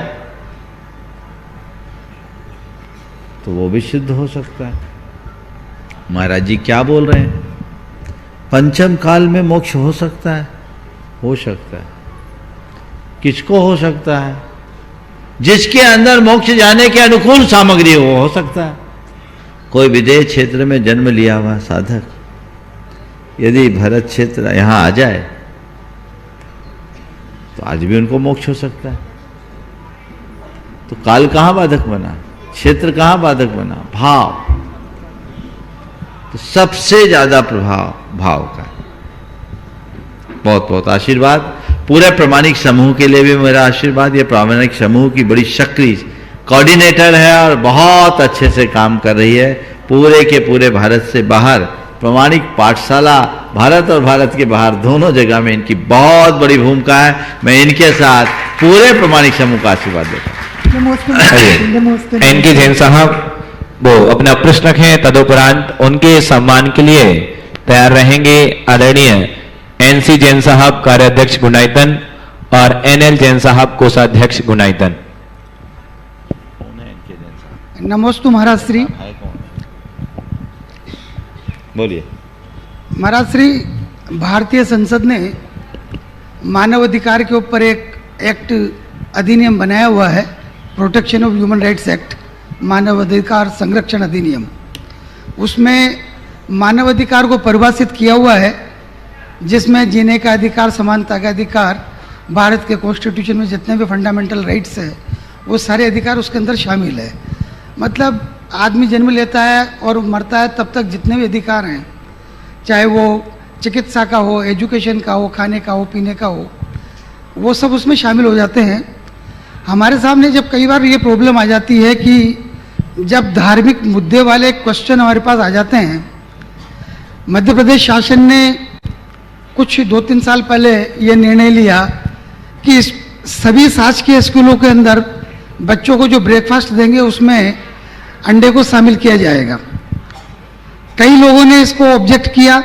S3: तो वो भी सिद्ध हो सकता है। महाराज जी क्या बोल रहे हैं? पंचम काल में मोक्ष हो सकता है? हो सकता है। किसको हो सकता है? जिसके अंदर मोक्ष जाने के अनुकूल सामग्री हो सकता है। कोई विदेश क्षेत्र में जन्म लिया हुआ साधक यदि भरत क्षेत्र यहाँ आ जाए तो आज भी उनको मोक्ष हो सकता है। तो काल कहाँ बाधक बना, क्षेत्र कहाँ बाधक बना, भाव। तो सबसे ज्यादा प्रभाव भाव का। बहुत बहुत आशीर्वाद। पूरे प्रामाणिक समूह के लिए भी मेरा आशीर्वाद। ये प्रामाणिक समूह की बड़ी सक्रिय कोऑर्डिनेटर है और बहुत अच्छे से काम कर रही है। पूरे के पूरे भारत से बाहर प्रामाणिक पाठशाला, भारत और भारत के बाहर दोनों जगह में इनकी बहुत बड़ी भूमिका है। मैं इनके साथ पूरे प्रामाणिक समूह का आशीर्वाद देता हूँ।
S1: एनके जैन साहब वो अपना प्रश्न रखें, तदुपरांत उनके सम्मान के लिए तैयार रहेंगे आदरणीय एनसी जैन साहब कार्याध्यक्ष गुनाइतन और एनएल जैन साहब कोषाध्यक्ष गुनाइतन।
S11: नमोस्तु महाराज श्री।
S3: बोलिए।
S11: महाराज श्री, भारतीय संसद ने मानव अधिकार के ऊपर एक एक्ट अधिनियम बनाया हुआ है, protection of human rights act, मानव अधिकार संरक्षण अधिनियम। उसमें मानव अधिकार को परिभाषित किया हुआ है, जिसमें जीने का अधिकार, समानता का अधिकार, भारत के कॉन्स्टिट्यूशन में जितने भी फंडामेंटल राइट्स है वो सारे अधिकार उसके अंदर शामिल है। मतलब आदमी जन्म लेता है और मरता है तब तक जितने भी अधिकार हैं, चाहे वो चिकित्सा का हो, एजुकेशन का हो, खाने का हो, पीने का हो, वो सब उसमें शामिल हो जाते हैं। हमारे सामने जब कई बार ये प्रॉब्लम आ जाती है कि जब धार्मिक मुद्दे वाले क्वेश्चन हमारे पास आ जाते हैं, मध्य प्रदेश शासन ने कुछ 2-3 साल पहले ये निर्णय लिया कि सभी शासकीय स्कूलों के अंदर बच्चों को जो ब्रेकफास्ट देंगे उसमें अंडे को शामिल किया जाएगा। कई लोगों ने इसको ऑब्जेक्ट किया,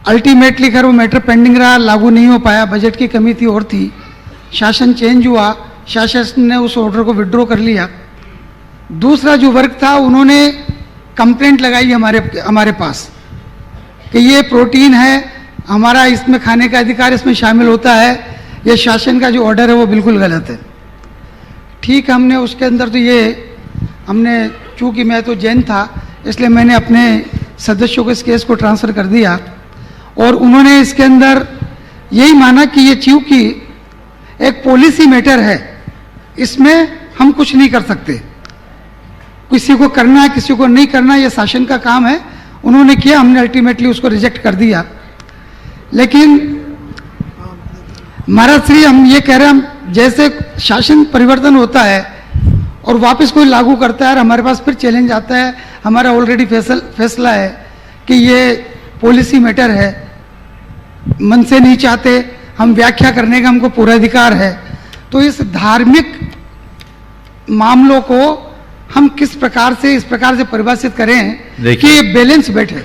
S11: अल्टीमेटली खैर वो मैटर पेंडिंग रहा, लागू नहीं हो पाया, बजट की कमी थी और थी, शासन चेंज हुआ, शासन ने उस ऑर्डर को विड्रॉ कर लिया। दूसरा जो वर्ग था उन्होंने कंप्लेंट लगाई हमारे पास कि ये प्रोटीन है, हमारा इसमें खाने का अधिकार इसमें शामिल होता है, ये शासन का जो ऑर्डर है वो बिल्कुल गलत है। ठीक, हमने उसके अंदर तो ये हमने, चूँकि मैं तो जैन था इसलिए मैंने अपने सदस्यों को इस केस को ट्रांसफ़र कर दिया और उन्होंने इसके अंदर यही माना कि ये चूँकि एक पॉलिसी मैटर है, इसमें हम कुछ नहीं कर सकते, किसी को करना है किसी को नहीं करना, ये शासन का काम है। उन्होंने किया, हमने अल्टीमेटली उसको रिजेक्ट कर दिया। लेकिन महाराज श्री, हम ये कह रहे हैं जैसे शासन परिवर्तन होता है और वापस कोई लागू करता है और हमारे पास फिर चैलेंज आता है, हमारा ऑलरेडी फैसला है कि ये पॉलिसी मैटर है, मन से नहीं चाहते, हम व्याख्या करने का हमको पूरा अधिकार है। तो इस धार्मिक मामलों को हम किस प्रकार से इस प्रकार से परिभाषित करें कि ये बैलेंस बैठे।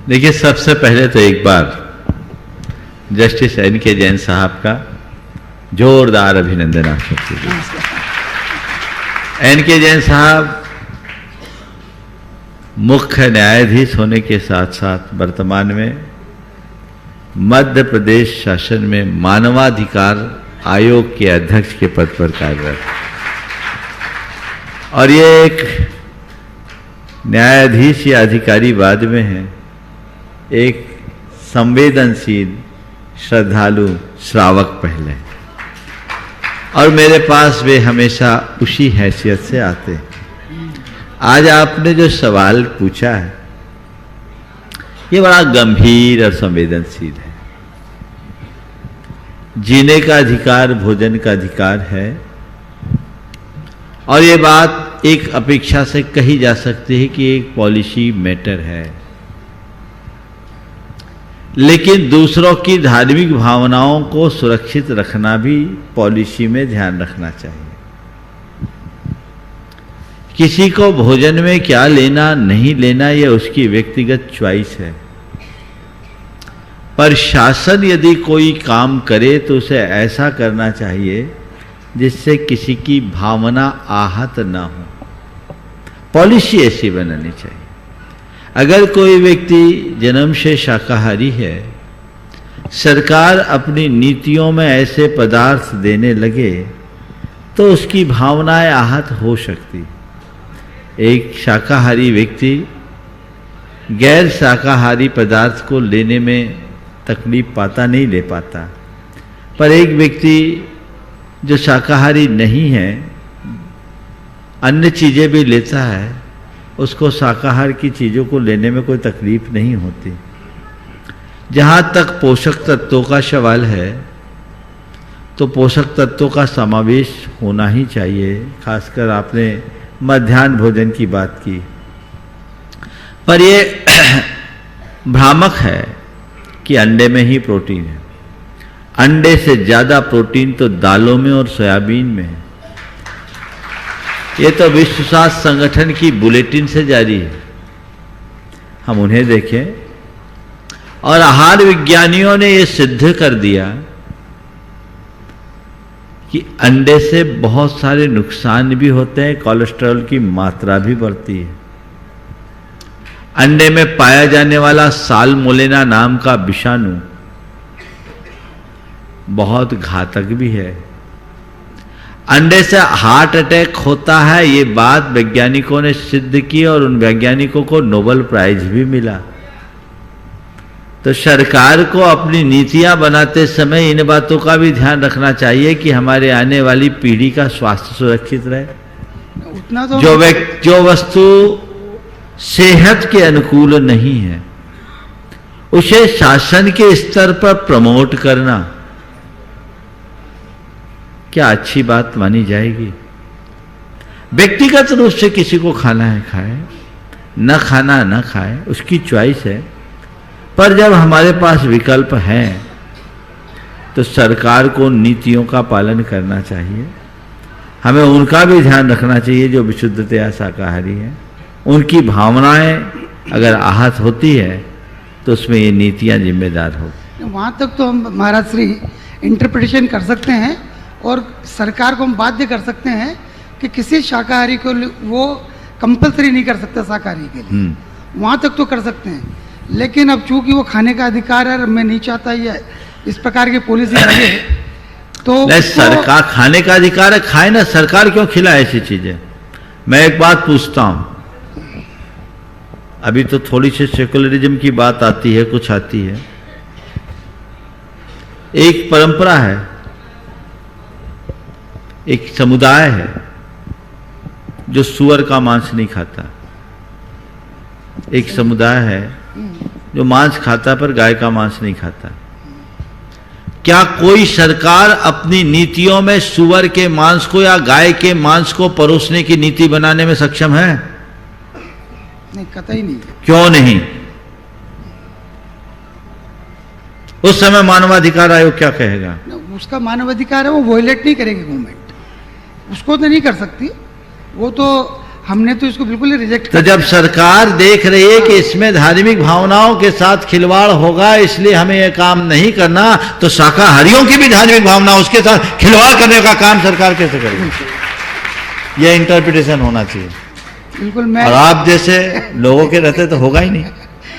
S3: देखिए, सबसे पहले तो एक बार जस्टिस एनके जैन साहब का जोरदार अभिनंदन आप सबके लिए। एनके जैन साहब मुख्य न्यायाधीश होने के साथ साथ वर्तमान में मध्य प्रदेश शासन में मानवाधिकार आयोग के अध्यक्ष के पद पर कार्यरत है और ये एक न्यायाधीश या अधिकारी बाद में है, एक संवेदनशील श्रद्धालु श्रावक पहले, और मेरे पास वे हमेशा उसी हैसियत से आते हैं। आज आपने जो सवाल पूछा है ये बड़ा गंभीर और संवेदनशील है। जीने का अधिकार, भोजन का अधिकार है और ये बात एक अपेक्षा से कही जा सकती है कि एक पॉलिसी मैटर है, लेकिन दूसरों की धार्मिक भावनाओं को सुरक्षित रखना भी पॉलिसी में ध्यान रखना चाहिए। किसी को भोजन में क्या लेना नहीं लेना यह उसकी व्यक्तिगत चॉइस है, पर शासन यदि कोई काम करे तो उसे ऐसा करना चाहिए जिससे किसी की भावना आहत ना हो। पॉलिसी ऐसी बनानी चाहिए। अगर कोई व्यक्ति जन्म से शाकाहारी है, सरकार अपनी नीतियों में ऐसे पदार्थ देने लगे तो उसकी भावनाएं आहत हो सकती। एक शाकाहारी व्यक्ति गैर शाकाहारी पदार्थ को लेने में तकलीफ पाता, नहीं ले पाता, पर एक व्यक्ति जो शाकाहारी नहीं है, अन्य चीज़ें भी लेता है, उसको शाकाहार की चीज़ों को लेने में कोई तकलीफ नहीं होती। जहाँ तक पोषक तत्वों का सवाल है तो पोषक तत्वों का समावेश होना ही चाहिए। खासकर आपने मध्याह्न भोजन की बात की, पर ये भ्रामक है कि अंडे में ही प्रोटीन है। अंडे से ज़्यादा प्रोटीन तो दालों में और सोयाबीन में है। ये तो विश्व स्वास्थ्य संगठन की बुलेटिन से जारी है, हम उन्हें देखें। और आहार विज्ञानियों ने ये सिद्ध कर दिया कि अंडे से बहुत सारे नुकसान भी होते हैं, कोलेस्ट्रॉल की मात्रा भी बढ़ती है। अंडे में पाया जाने वाला साल्मोनेला नाम का विषाणु बहुत घातक भी है। अंडे से हार्ट अटैक होता है, ये बात वैज्ञानिकों ने सिद्ध की और उन वैज्ञानिकों को नोबेल प्राइज भी मिला। तो सरकार को अपनी नीतियां बनाते समय इन बातों का भी ध्यान रखना चाहिए कि हमारे आने वाली पीढ़ी का स्वास्थ्य सुरक्षित रहे।
S11: उतना तो
S3: जो वस्तु सेहत के अनुकूल नहीं है उसे शासन के स्तर पर प्रमोट करना क्या अच्छी बात मानी जाएगी? व्यक्तिगत रूप से किसी को खाना है खाए, न खाना न खाए, उसकी चॉइस है। पर जब हमारे पास विकल्प है तो सरकार को नीतियों का पालन करना चाहिए। हमें उनका भी ध्यान रखना चाहिए जो विशुद्धतया शाकाहारी है। उनकी भावनाएं अगर आहत होती है तो उसमें ये नीतियां जिम्मेदार हो।
S11: वहाँ तक तो हम महाराज श्री इंटरप्रिटेशन कर सकते हैं और सरकार को हम बाध्य कर सकते हैं कि किसी शाकाहारी को वो कंपलसरी नहीं कर सकता शाकाहारी के लिए, वहाँ तक तो कर सकते हैं। लेकिन अब चूंकि वो खाने का अधिकार है, मैं नहीं चाहता ये इस प्रकार की पॉलिसी लगे तो
S3: सरकार खाने का अधिकार है, खाए ना, सरकार क्यों खिलाए ऐसी चीजें? मैं एक बात पूछता हूं, अभी तो थोड़ी सी सेकुलरिज्म की बात आती है, कुछ आती है। एक परंपरा है, एक समुदाय है जो सुअर का मांस नहीं खाता, एक समुदाय है जो मांस खाता पर गाय का मांस नहीं खाता। क्या कोई सरकार अपनी नीतियों में सुअर के मांस को या गाय के मांस को परोसने की नीति बनाने में सक्षम है?
S11: नहीं, कतई नहीं।
S3: क्यों नहीं? उस समय मानवाधिकार आयोग क्या कहेगा?
S11: उसका मानवाधिकार है, वो वॉयलेट नहीं करेगी गवर्नमेंट, उसको तो नहीं कर सकती। वो तो हमने तो इसको बिल्कुल ही रिजेक्ट
S3: तो जब सरकार देख रही है कि इसमें धार्मिक भावनाओं के साथ खिलवाड़ होगा इसलिए हमें यह काम नहीं करना, तो शाकाहारियों की भी धार्मिक भावना उसके साथ खिलवाड़ करने का काम सरकार कैसे करेगी? यह इंटरप्रिटेशन होना चाहिए।
S11: बिल्कुल। मैं
S3: और आप जैसे लोगों के रहते तो होगा ही नहीं।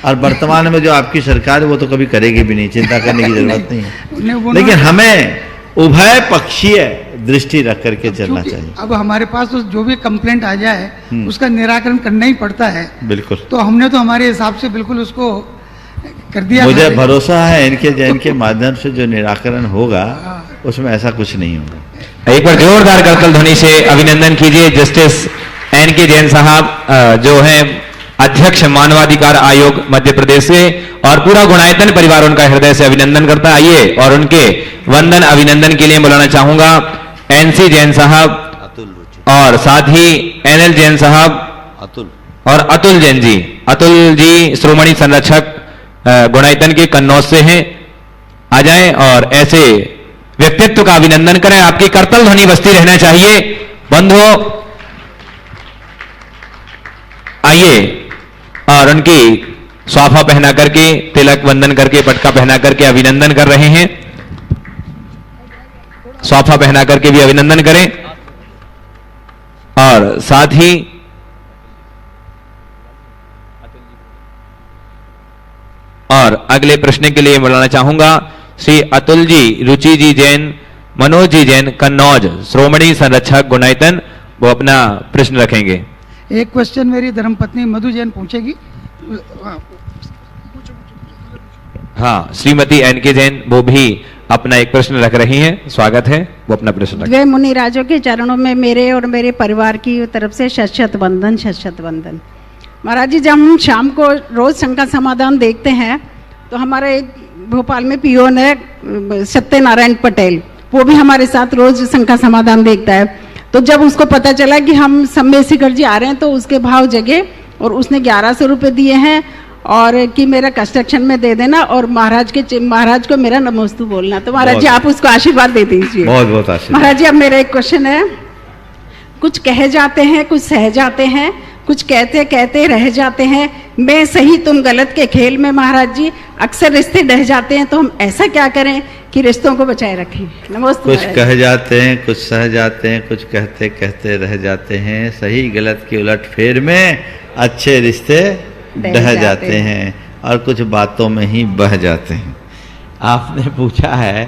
S3: और वर्तमान में जो आपकी सरकार है वो तो कभी करेगी भी नहीं, चिंता करने की जरूरत नहीं है। लेकिन हमें उभय पक्षीय दृष्टि रख करके चलना चाहिए।
S11: अब हमारे पास तो जो भी कंप्लेंट आ जाए उसका निराकरण करना ही पड़ता है।
S3: बिल्कुल।
S11: तो हमने तो हमारे हिसाब से बिल्कुल उसको कर दिया।
S3: मुझे भरोसा है इनके जैन के माध्यम से जो निराकरण होगा उसमें ऐसा कुछ नहीं होगा।
S1: एक बार जोरदार करतल ध्वनि से अभिनंदन कीजिए जस्टिस एन के जैन साहब जो हैं अध्यक्ष मानवाधिकार आयोग मध्य प्रदेश से, और पूरा गुणायतन परिवार उनका हृदय से अभिनंदन करता है। आइए और उनके वंदन अभिनंदन के लिए बुलाना चाहूंगा एनसी जैन साहब और साथ ही एनएल जैन साहब और अतुल जैन जी। अतुल जी श्रोमणी संरक्षक गुणायतन के कन्नौज से हैं। आ जाएं और ऐसे व्यक्तित्व का अभिनंदन करें। आपकी करतल ध्वनि बजती रहना चाहिए बंधुओं। आइए और उनकी स्वाफा पहना करके, तिलक वंदन करके, पटका पहना करके अभिनंदन कर रहे हैं। स्वाफा पहना करके भी अभिनंदन करें। और साथ ही और अगले प्रश्न के लिए बुलाना चाहूंगा श्री अतुल जी, रुचि जी जैन, मनोज जी जैन, कन्नौज, श्रोमणी संरक्षक गुणायतन, वो अपना प्रश्न रखेंगे।
S11: एक क्वेश्चन मेरी धर्मपत्नी मधु जैन पूछेगी।
S1: हाँ, श्रीमती एन के जैन वो भी अपना एक प्रश्न रख रही हैं, स्वागत है, वो अपना प्रश्न रख।
S6: द्वे मुनि राजों के चरणों में मेरे और मेरे परिवार की तरफ से शत वंदन, शत वंदन। महाराज जी, जब हम शाम को रोज शंका समाधान देखते हैं तो हमारे भोपाल में पियोन है सत्यनारायण पटेल, वो भी हमारे साथ रोज शंका समाधान देखता है। तो जब उसको पता चला कि हम सम्मेशिकर जी आ रहे हैं तो उसके भाव जगे और उसने 1100 रुपये दिए हैं और कि मेरा कंस्ट्रक्शन में दे देना और महाराज को मेरा नमोस्तु बोलना। तो महाराज जी आप उसको आशीर्वाद दे दीजिए।
S3: बहुत बहुत आशीर्वाद।
S6: महाराज जी, अब मेरा एक क्वेश्चन है, कुछ कह जाते हैं, कुछ सह जाते हैं, कुछ कहते कहते रह जाते हैं, मैं सही तुम गलत के खेल में महाराज जी अक्सर रिश्ते ढह जाते हैं, तो हम ऐसा क्या करें कि रिश्तों को बचाए रखें? नमस्ते।
S3: कुछ कह जाते हैं, कुछ सह जाते हैं, कुछ कहते कहते रह जाते हैं, सही गलत की उलट फेर में अच्छे रिश्ते ढह जाते हैं और कुछ बातों में ही बह जाते हैं। आपने पूछा है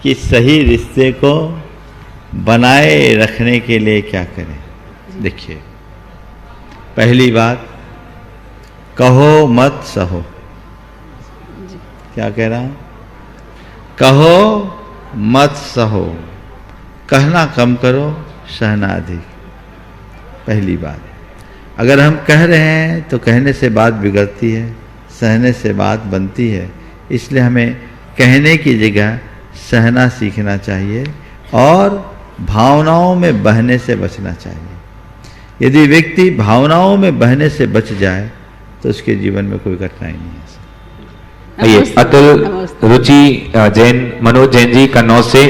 S3: कि सही रिश्ते को बनाए रखने के लिए क्या करें। देखिए, पहली बात, कहो मत सहो। क्या कह रहा हूं? कहो मत सहो, कहना कम करो, सहना अधिक। पहली बात, अगर हम कह रहे हैं तो कहने से बात बिगड़ती है, सहने से बात बनती है, इसलिए हमें कहने की जगह सहना सीखना चाहिए और भावनाओं में बहने से बचना चाहिए। यदि व्यक्ति भावनाओं में बहने से बच जाए तो उसके जीवन में कोई कठिनाई नहीं है।
S1: आइए, अतुल रुचि जैन, मनोज जैन जी कन्नौज से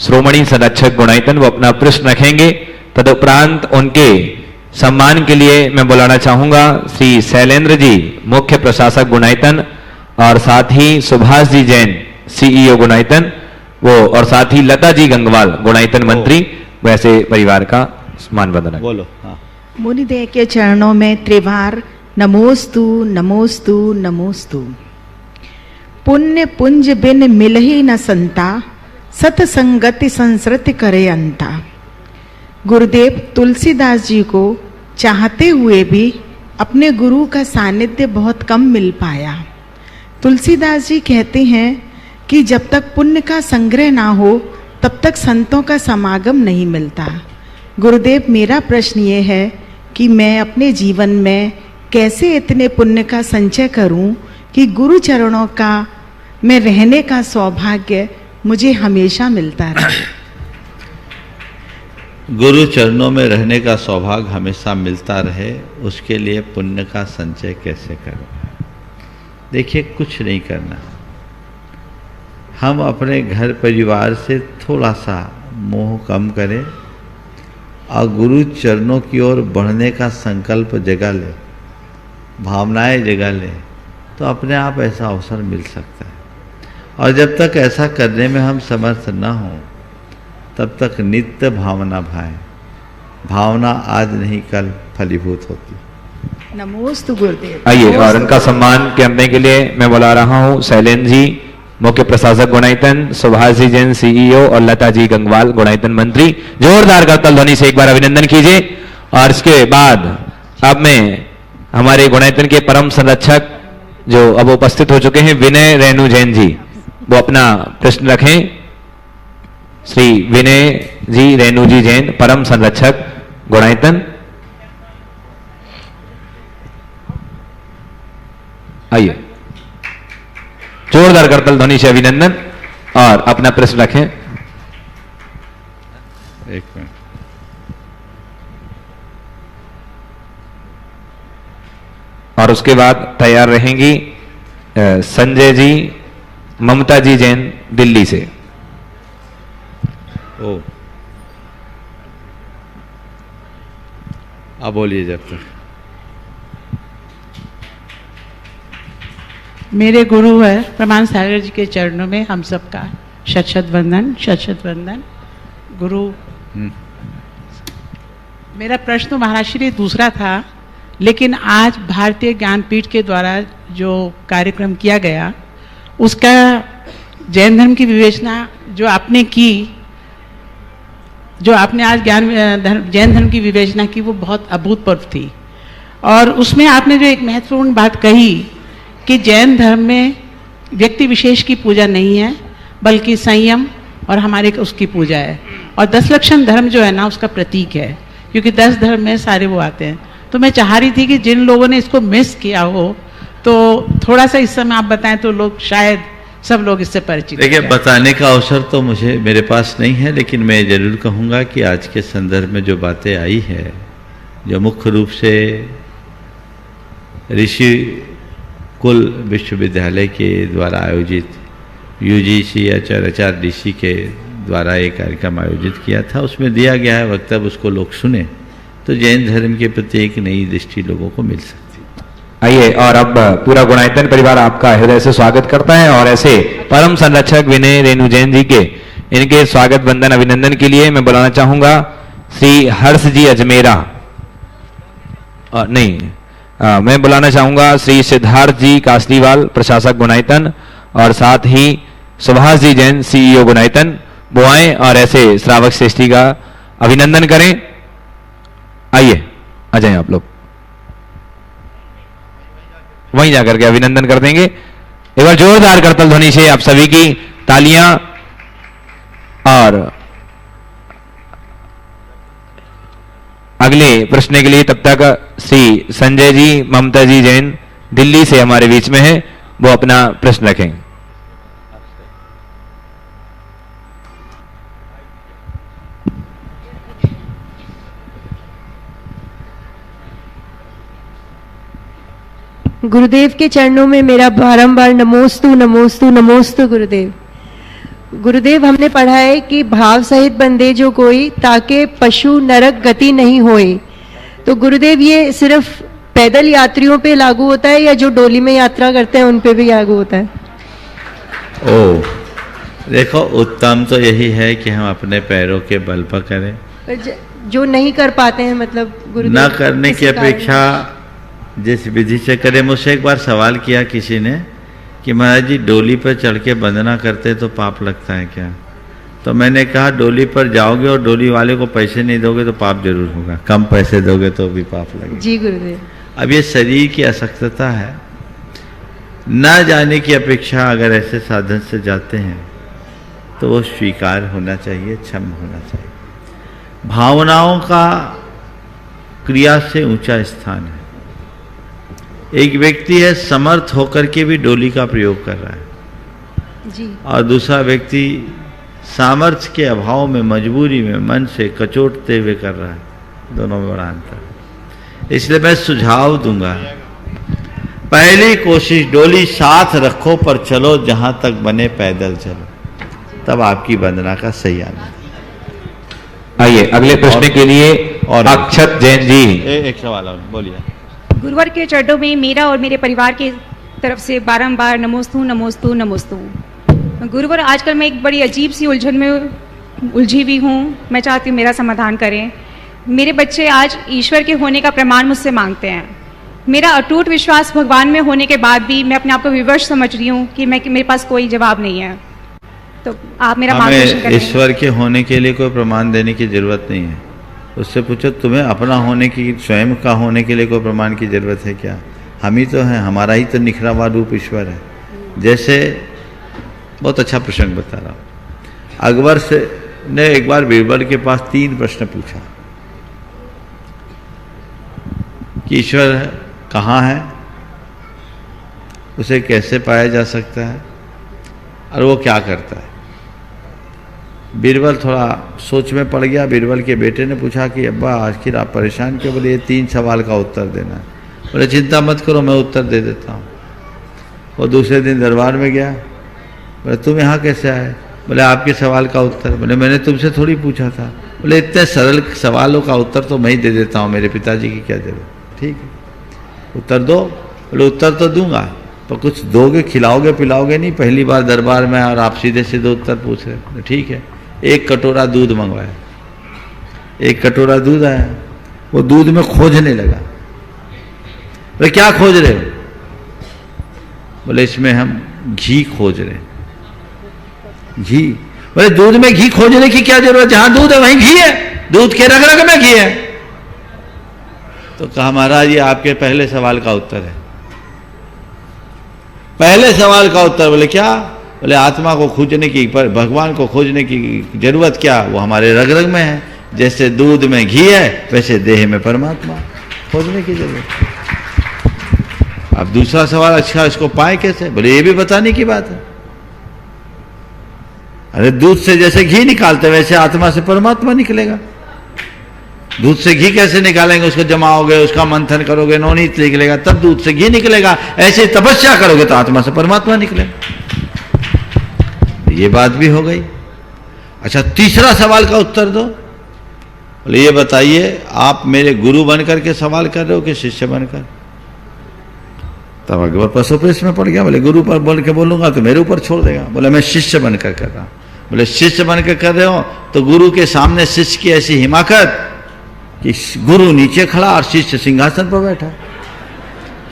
S1: श्रोमणी संरक्षक गुणायतन, वो अपना प्रश्न रखेंगे। तदुपरांत उनके सम्मान के लिए मैं बुलाना चाहूंगा श्री शैलेंद्र जी, मुख्य प्रशासक गुणायतन, और साथ ही सुभाष जी जैन, सीईओ गुणायतन, वो, और साथ ही लता जी गंगवाल, गुणायतन मंत्री, वैसे परिवार का सम्मान वंदना।
S3: बोलो। हाँ।
S12: मुनिदेव के चरणों में त्रिवार नमोस्तु नमोस्तु नमोस्तु। पुण्य पुंज बिन मिल ही न संता, सतसंगति संसृति करे अंता। गुरुदेव तुलसीदास जी को चाहते हुए भी अपने गुरु का सानिध्य बहुत कम मिल पाया। तुलसीदास जी कहते हैं कि जब तक पुण्य का संग्रह ना हो तब तक संतों का समागम नहीं मिलता। गुरुदेव, मेरा प्रश्न ये है कि मैं अपने जीवन में कैसे इतने पुण्य का संचय करूं कि गुरु चरणों का में रहने का सौभाग्य मुझे हमेशा मिलता रहे।
S3: गुरु चरणों में रहने का सौभाग्य हमेशा मिलता रहे, उसके लिए पुण्य का संचय कैसे करें? देखिए, कुछ नहीं करना। हम अपने घर परिवार से थोड़ा सा मोह कम करें और गुरु चरणों की ओर बढ़ने का संकल्प जगा ले, भावनाएं जगा ले, तो अपने आप ऐसा अवसर मिल सकता है। और जब तक ऐसा करने में हम समर्थ न हों तब तक नित्य भावना भाए, भावना आज नहीं कल फलीभूत होती।
S12: नमोस्तु गुरुदेव।
S1: आइए, और उनका सम्मान करने के लिए मैं बुला रहा हूं शैलेंद्र जी, मुख्य प्रशासक गुणायतन, सुभाष जी जैन, सीईओ, और लता जी गंगवाल, गुणायतन मंत्री। जोरदार करतल ध्वनि से एक बार अभिनंदन कीजिए। और इसके बाद अब मैं हमारे गुणायतन के परम संरक्षक जो अब उपस्थित हो चुके हैं, विनय रेणु जैन जी, वो अपना प्रश्न रखें। श्री विनय जी रेणु जी जैन, परम संरक्षक गुणायतन। आइए, जोरदार करतल ध्वनि से अभिनंदन और अपना प्रश्न रखें।
S3: एक मिनट।
S1: और उसके बाद तैयार रहेंगी संजय जी, ममता जी जैन, दिल्ली से।
S3: ओ, अब बोलिए जब तक।
S13: मेरे गुरु है प्रमाण सागर जी के चरणों में हम सबका शत शत वंदन, शत शत वंदन। गुरु, मेरा प्रश्न महाराज श्री दूसरा था, लेकिन आज भारतीय ज्ञानपीठ के द्वारा जो कार्यक्रम किया गया उसका जैन धर्म की विवेचना जो आपने की, जो आपने आज जैन धर्म की विवेचना की, वो बहुत अभूतपूर्व थी। और उसमें आपने जो एक महत्वपूर्ण बात कही कि जैन धर्म में व्यक्ति विशेष की पूजा नहीं है, बल्कि संयम और हमारे उसकी पूजा है। और 10 लक्षण धर्म जो है ना उसका प्रतीक है, क्योंकि 10 धर्म में सारे वो आते हैं। तो मैं चाह रही थी कि जिन लोगों ने इसको मिस किया हो तो थोड़ा सा इस समय आप बताएं तो लोग शायद सब लोग इससे परिचित।
S3: देखिए, बताने का अवसर तो मेरे पास नहीं है, लेकिन मैं जरूर कहूँगा कि आज के संदर्भ में जो बातें आई है, जो मुख्य रूप से ऋषि कुल विश्वविद्यालय के द्वारा आयोजित यूजीसी HRDC के द्वारा एक कार्यक्रम आयोजित किया था, उसमें दिया गया है वक्तव्य, उसको लोग सुने तो जैन धर्म के प्रति एक नई दृष्टि लोगों को मिल सकती है।
S1: आइए, और अब पूरा गुणायतन परिवार आपका हृदय से स्वागत करता है, और ऐसे परम संरक्षक विनय रेणु जैन जी के इनके स्वागत वंदन अभिनंदन के लिए मैं बुलाना चाहूंगा श्री हर्ष जी अजमेरा, मैं बुलाना चाहूंगा श्री सिद्धार्थ जी कासलीवाल, प्रशासक गुणायतन, और साथ ही सुभाष जी जैन, CEO गुणायतन, वो आए और ऐसे श्रावक श्रेष्ठी का अभिनंदन करें। आइए, आ जाएं आप लोग, वहीं जाकर के अभिनंदन कर देंगे। एक बार जोरदार करतल ध्वनि से आप सभी की तालियां। और अगले प्रश्न के लिए तब तक श्री संजय जी ममता जी जैन दिल्ली से हमारे बीच में है, वो अपना प्रश्न रखें।
S7: गुरुदेव के चरणों में मेरा बारंबार नमोस्तु नमोस्तु नमोस्तु गुरुदेव। गुरुदेव, हमने पढ़ा है कि भाव सहित बंदे जो कोई, ताके पशु नरक गति नहीं होए। तो गुरुदेव, ये सिर्फ पैदल यात्रियों पे लागू होता है या जो डोली में यात्रा करते हैं उन पे भी लागू होता है?
S3: देखो, उत्तम तो यही है कि हम अपने पैरों के बल पर करें।
S7: जो नहीं कर पाते हैं, मतलब गुरुदेव,
S3: न करने की अपेक्षा जिस विधि से करें। मुझसे एक बार सवाल किया किसी ने कि महाराज जी, डोली पर चढ़ के वंदना करते तो पाप लगता है क्या? तो मैंने कहा, डोली पर जाओगे और डोली वाले को पैसे नहीं दोगे तो पाप जरूर होगा, कम पैसे दोगे तो भी पाप लगेगा।
S7: जी गुरुदेव।
S3: अब ये शरीर की असक्तता है, न जाने की अपेक्षा अगर ऐसे साधन से जाते हैं तो वो स्वीकार होना चाहिए, क्षम होना चाहिए। भावनाओं का क्रिया से ऊंचा स्थान है। एक व्यक्ति है समर्थ होकर के भी डोली का प्रयोग कर रहा है
S7: जी,
S3: और दूसरा व्यक्ति सामर्थ्य के अभाव में, मजबूरी में, मन से कचोटते हुए कर रहा है। दोनों में बड़ा अंतर है। इसलिए मैं सुझाव दूंगा, पहली कोशिश डोली साथ रखो पर चलो जहां तक बने पैदल चलो, तब आपकी वंदना का सही आनंद।
S1: आइए, अगले प्रश्न के लिए और अक्षत जैन जी।
S3: एक सवाल और बोलिए।
S14: गुरुवर के चरणों में मेरा और मेरे परिवार की तरफ से बारंबार नमोस्तु नमोस्तु नमोस्तु। गुरुवर, आजकल मैं एक बड़ी अजीब सी उलझन में उलझी हुई हूँ, मैं चाहती हूँ मेरा समाधान करें। मेरे बच्चे आज ईश्वर के होने का प्रमाण मुझसे मांगते हैं। मेरा अटूट विश्वास भगवान में होने के बाद भी मैं अपने आप को विवश समझ रही हूँ कि मेरे पास कोई जवाब नहीं है। तो आप मेरा मार्गदर्शन करें।
S3: ईश्वर के होने के लिए कोई प्रमाण देने की जरूरत नहीं है। उससे पूछो, तुम्हें अपना होने की, स्वयं का होने के लिए कोई प्रमाण की जरूरत है क्या? हम ही तो हैं, हमारा ही तो निखरा हुआ रूप ईश्वर है। जैसे बहुत अच्छा प्रसंग बता रहा हूँ। अकबर से ने एक बार बीरबल के पास 3 प्रश्न पूछा कि ईश्वर कहाँ है, उसे कैसे पाया जा सकता है, और वो क्या करता है। बीरबल थोड़ा सोच में पड़ गया। बीरबल के बेटे ने पूछा कि अब्बा, आखिर आप परेशान क्यों? बोले, ये 3 सवाल का उत्तर देना है। बोले, चिंता मत करो, मैं उत्तर दे देता हूँ। वो दूसरे दिन दरबार में गया। बोले, तुम यहाँ कैसे आए? बोले, आपके सवाल का उत्तर। बोले, मैंने तुमसे थोड़ी पूछा था। बोले, इतने सरल सवालों का उत्तर तो मैं ही दे देता हूँ, मेरे पिताजी की क्या जरूरत। ठीक है, उत्तर दो। बोले, उत्तर तो दूंगा, तो कुछ दोगे, खिलाओगे पिलाओगे नहीं। पहली बार दरबार में और आप सीधे सीधे उत्तर पूछ रहे। ठीक है। 1 कटोरा दूध मंगवाया। 1 कटोरा दूध आया, वो दूध में खोजने लगा। बोले, क्या खोज रहे हो? बोले, इसमें हम घी खोज रहे हैं। घी? बोले, दूध में घी खोजने की क्या जरूरत? जहां दूध है वहीं घी है, दूध के रग रग में घी है। तो कहा, महाराज ये आपके पहले सवाल का उत्तर है। पहले सवाल का उत्तर। बोले, क्या? बोले आत्मा को खोजने की, पर भगवान को खोजने की जरूरत क्या, वो हमारे रग रग में है। जैसे दूध में घी है वैसे देह में परमात्मा, खोजने की जरूरत। अब दूसरा सवाल, अच्छा इसको पाए कैसे, बोले ये भी बताने की बात है। अरे दूध से जैसे घी निकालते वैसे आत्मा से परमात्मा निकलेगा। दूध से घी कैसे निकालेंगे, उसको जमाओगे, उसका मंथन करोगे, नवनीत निकलेगा, तब दूध से घी निकलेगा। ऐसे तपस्या करोगे तो आत्मा से परमात्मा निकलेगा। ये बात भी हो गई। अच्छा तीसरा सवाल का उत्तर दो। बोले ये बताइए आप मेरे गुरु बनकर के सवाल कर रहे हो कि शिष्य बनकर। तब अकबर पशुपेश में पड़ गया। बोले गुरु पर बोल के बोलूंगा तो मेरे ऊपर छोड़ देगा। बोले मैं शिष्य बनकर कर रहा हूं। बोले शिष्य बनकर कर रहे हो तो गुरु के सामने शिष्य की ऐसी हिमाकत कि गुरु नीचे खड़ा और शिष्य सिंहासन पर बैठा।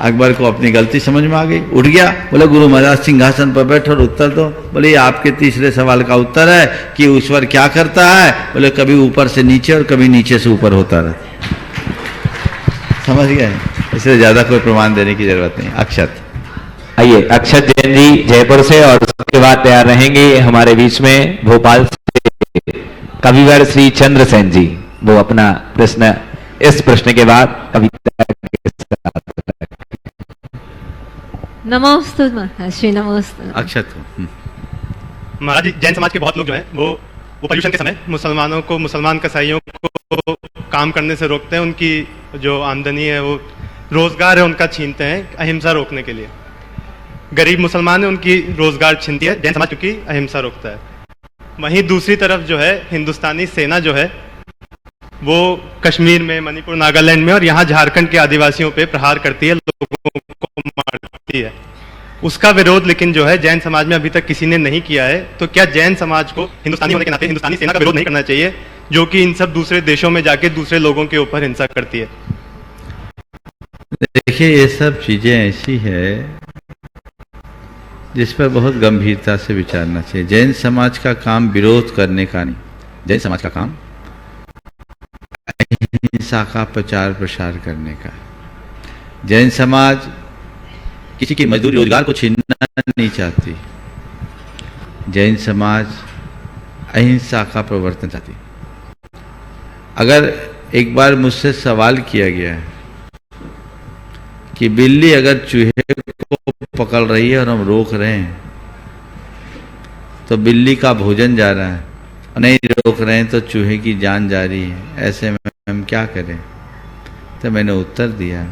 S3: अकबर को अपनी गलती समझ में आ गई, उठ गया। बोले गुरु महाराज सिंहासन पर बैठो और उत्तर दो। बोले ये आपके तीसरे सवाल का उत्तर है कि ईश्वर क्या करता है। बोले कभी ऊपर से नीचे और कभी नीचे से ऊपर होता रहता। समझ गए, इसलिए ज्यादा कोई प्रमाण देने की जरूरत नहीं। अक्षत
S1: आइए, अक्षत जैन जी जयपुर से, और उसके बाद तैयार रहेंगे हमारे बीच में भोपाल से कविवर श्री चंद्रसेन जी। वो अपना प्रश्न इस प्रश्न के बाद कविता के साथ।
S15: नमोस्तु महर्षि, नमोस्तु।
S3: अक्षत
S4: महाराज जी, जैन समाज के बहुत लोग जो हैं वो पर्यूषण के समय मुसलमानों को, मुसलमान कसाईयों को काम करने से रोकते हैं। उनकी जो आमदनी है, वो रोजगार है उनका, छीनते हैं अहिंसा रोकने के लिए। गरीब मुसलमान है, उनकी रोजगार छीनती है जैन समाज, क्योंकि अहिंसा रोकता है। वहीं दूसरी तरफ जो है हिंदुस्तानी सेना जो है वो कश्मीर में, मणिपुर, नागालैंड में और यहाँ झारखंड के आदिवासियों पे प्रहार करती है, लोगों को मारती है। उसका विरोध लेकिन जो है जैन समाज में अभी तक किसी ने नहीं किया है। तो क्या जैन समाज को हिंदुस्तानी होने के नाते हिंदुस्तानी सेना का विरोध नहीं करना चाहिए, जो कि इन सब दूसरे देशों में जाके दूसरे लोगों के ऊपर हिंसा करती है?
S3: देखिए ये सब चीजें ऐसी है जिस पर बहुत गंभीरता से विचारना चाहिए। जैन समाज का काम विरोध करने का नहीं, जैन समाज का काम अहिंसा का प्रचार प्रसार करने का। जैन समाज किसी की मजदूरी रोजगार को छीनना नहीं चाहती। जैन समाज अहिंसा का प्रवर्तन चाहती। अगर एक बार मुझसे सवाल किया गया है कि बिल्ली अगर चूहे को पकड़ रही है और हम रोक रहे हैं तो बिल्ली का भोजन जा रहा है, और नहीं रोक रहे हैं तो चूहे की जान जा रही है, ऐसे में हम क्या करें? तो मैंने उत्तर दिया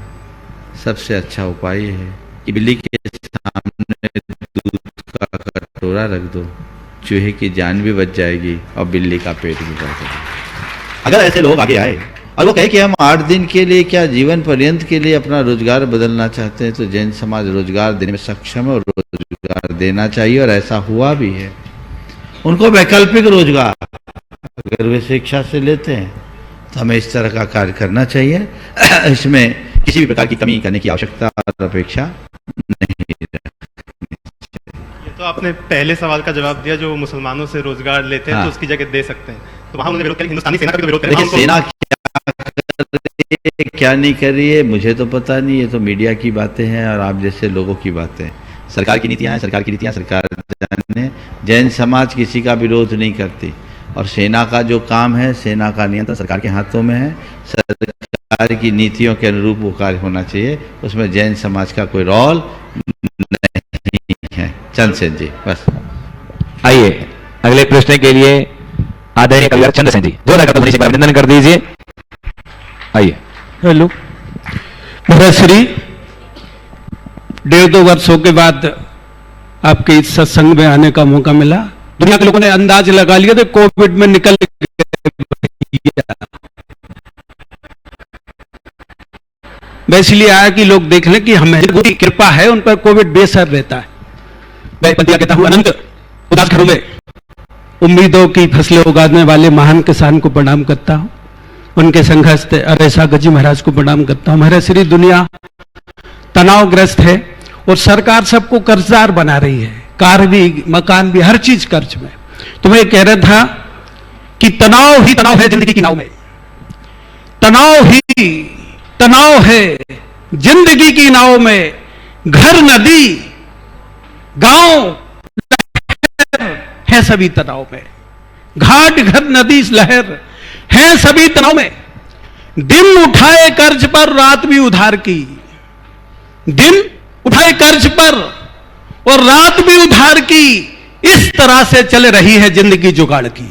S3: सबसे अच्छा उपाय है कि बिल्ली के सामने दूध का कटोरा रख दो, चूहे की जान भी बच जाएगी और बिल्ली का पेट भी भर जाएगा। अगर ऐसे लोग आगे आए और वो कहे कि हम 8 दिन के लिए क्या जीवन पर्यंत के लिए अपना रोजगार बदलना चाहते हैं, तो जैन समाज रोजगार देने में सक्षम है और रोजगार देना चाहिए, और ऐसा हुआ भी है। उनको वैकल्पिक रोजगार अगर वे शिक्षा से लेते हैं तो हमें इस तरह का कार्य करना चाहिए। इसमें किसी भी प्रकार की कमी करने की आवश्यकता और अपेक्षा नहीं।
S4: ये तो आपने पहले सवाल का जवाब दिया, जो मुसलमानों से रोजगार लेते हैं तो उसकी जगह दे सकते हैं, तो वहां उन्होंने विरोध किया। हिंदुस्तानी सेना का भी विरोध किया।
S3: लेकिन सेना क्या नहीं कर रही है मुझे तो पता नहीं, ये तो मीडिया की बातें हैं और आप जैसे लोगों की बातें। सरकार की नीतियां हैं, सरकार की नीतियां सरकार जाने। जैन समाज किसी का विरोध नहीं करती, और सेना का जो काम है, सेना का नियंत्रण सरकार के हाथों में है। सरकार की नीतियों के अनुरूप वो कार्य होना चाहिए, उसमें जैन समाज का कोई रोल नहीं है। चंद्रसेन जी बस।
S1: आइए अगले प्रश्न के लिए आदरणीय कविवर चंद्रसेन जी, जोरदार तालियों से अभिनंदन कर दीजिए। आइए।
S16: हेलो महाराज श्री, 1.5-2 वर्षों के बाद आपके इस सत्संग में आने का मौका मिला। दुनिया के लोगों ने अंदाज लगा लिया था कोविड में निकल गया, मैं इसलिए आया कि लोग देख लें कि हमें की कृपा है, उन पर कोविड बेसर रहता है। मैं पंतिया कहता हूं, अनंत उदास घरों में उम्मीदों की फसलें उगाने वाले महान किसान को प्रणाम करता हूं, उनके संघस्थ अरेसा गजी महाराज को प्रणाम करता हूं। महाराज श्री, दुनिया तनावग्रस्त है और सरकार सबको कर्जदार बना रही है, कार भी, मकान भी, हर चीज कर्ज में। तो मैं कह रहा था कि तनाव ही तनाव है जिंदगी की नाव में, तनाव ही तनाव है जिंदगी की नाव में। घर नदी, गांव है सभी तनाव में, घाट घर नदी लहर है सभी तनाव में। दिन उठाए कर्ज पर रात भी उधार की, दिन उठाए कर्ज पर और रात भी उधार की, इस तरह से चल रही है जिंदगी जुगाड़ की।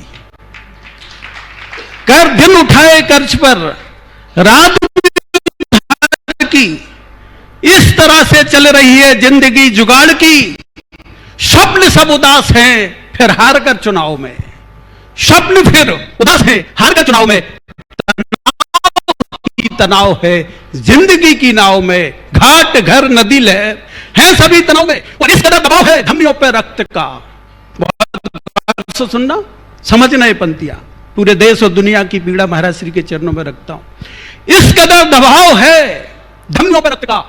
S16: दिन उठाए कर्ज पर रात भी उधार की, इस तरह से चल रही है जिंदगी जुगाड़ की। स्वप्न सब उदास हैं फिर हार कर चुनाव में, स्वप्न फिर उदास हैं हार कर चुनाव में। तनाव है जिंदगी की नाव में, घाट घर नदी लहर है सभी तनाव में। और इस कदर दबाव है धमनियों पे रक्त का। बहुत सुनना, समझना ये पंक्तियां, पूरे देश और दुनिया की पीड़ा महाराज श्री के चरणों में रखता हूं। इस कदर दबाव है धमनियों पे रक्त का,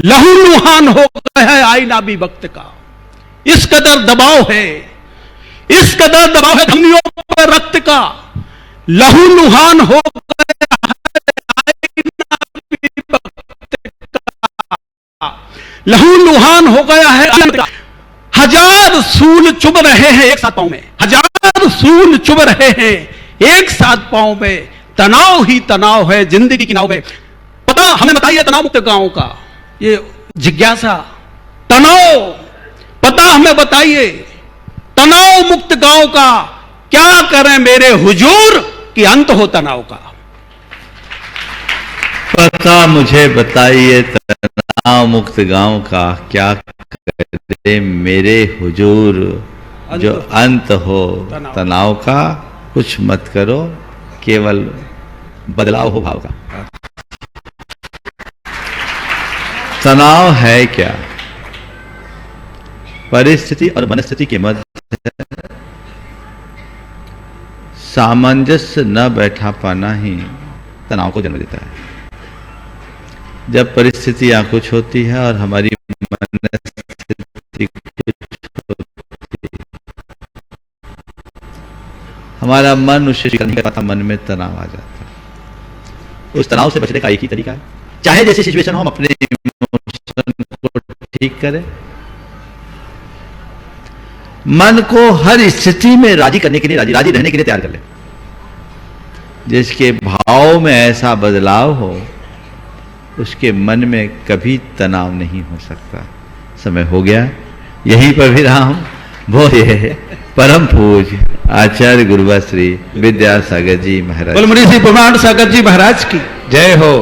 S16: लहू लुहान हो गया है आईना भी वक्त का। इस कदर दबाव है, इस कदर दबाव है धमनियों पर रक्त का, लहू लुहान हो लहू लुहान हो गया है। हजार सूल चुभ रहे हैं एक साथ पांव में, हजार सूल चुभ रहे हैं एक साथ पांव में। तनाव ही तनाव है जिंदगी की नाव में। पता हमें बताइए तनाव मुक्त गांव का ये जिज्ञासा, तनाव पता हमें बताइए तनाव मुक्त गांव का क्या करें मेरे हुजूर कि अंत हो तनाव का।
S3: पता मुझे बताइए तनाव मुक्त गांव का क्या करे मेरे हुजूर जो अंत हो तनाव का। कुछ मत करो केवल बदलाव हो भाव का। तनाव है क्या? परिस्थिति और मनस्थिति के मध्य सामंजस्य न बैठा पाना ही तनाव को जन्म देता है। जब परिस्थितियां कुछ होती है और हमारी मनस्थिति कुछ होती है, हमारा मन उस चीज करने के बाद मन में तनाव आ जाता है। उस तनाव से बचने का एक ही तरीका है, चाहे जैसी सिचुएशन हो हम अपने इमोशन को ठीक करें। मन को हर स्थिति में राजी करने के लिए, राजी रहने के लिए तैयार कर लें, जिसके भाव में ऐसा बदलाव हो उसके मन में कभी तनाव नहीं हो सकता। समय हो गया, यहीं पर विराम। बोलिए परम पूज्य आचार्य गुरुवा श्री विद्यासागर जी महाराज,
S16: बोल मुनि श्री प्रमाण सागर जी महाराज की
S1: जय हो।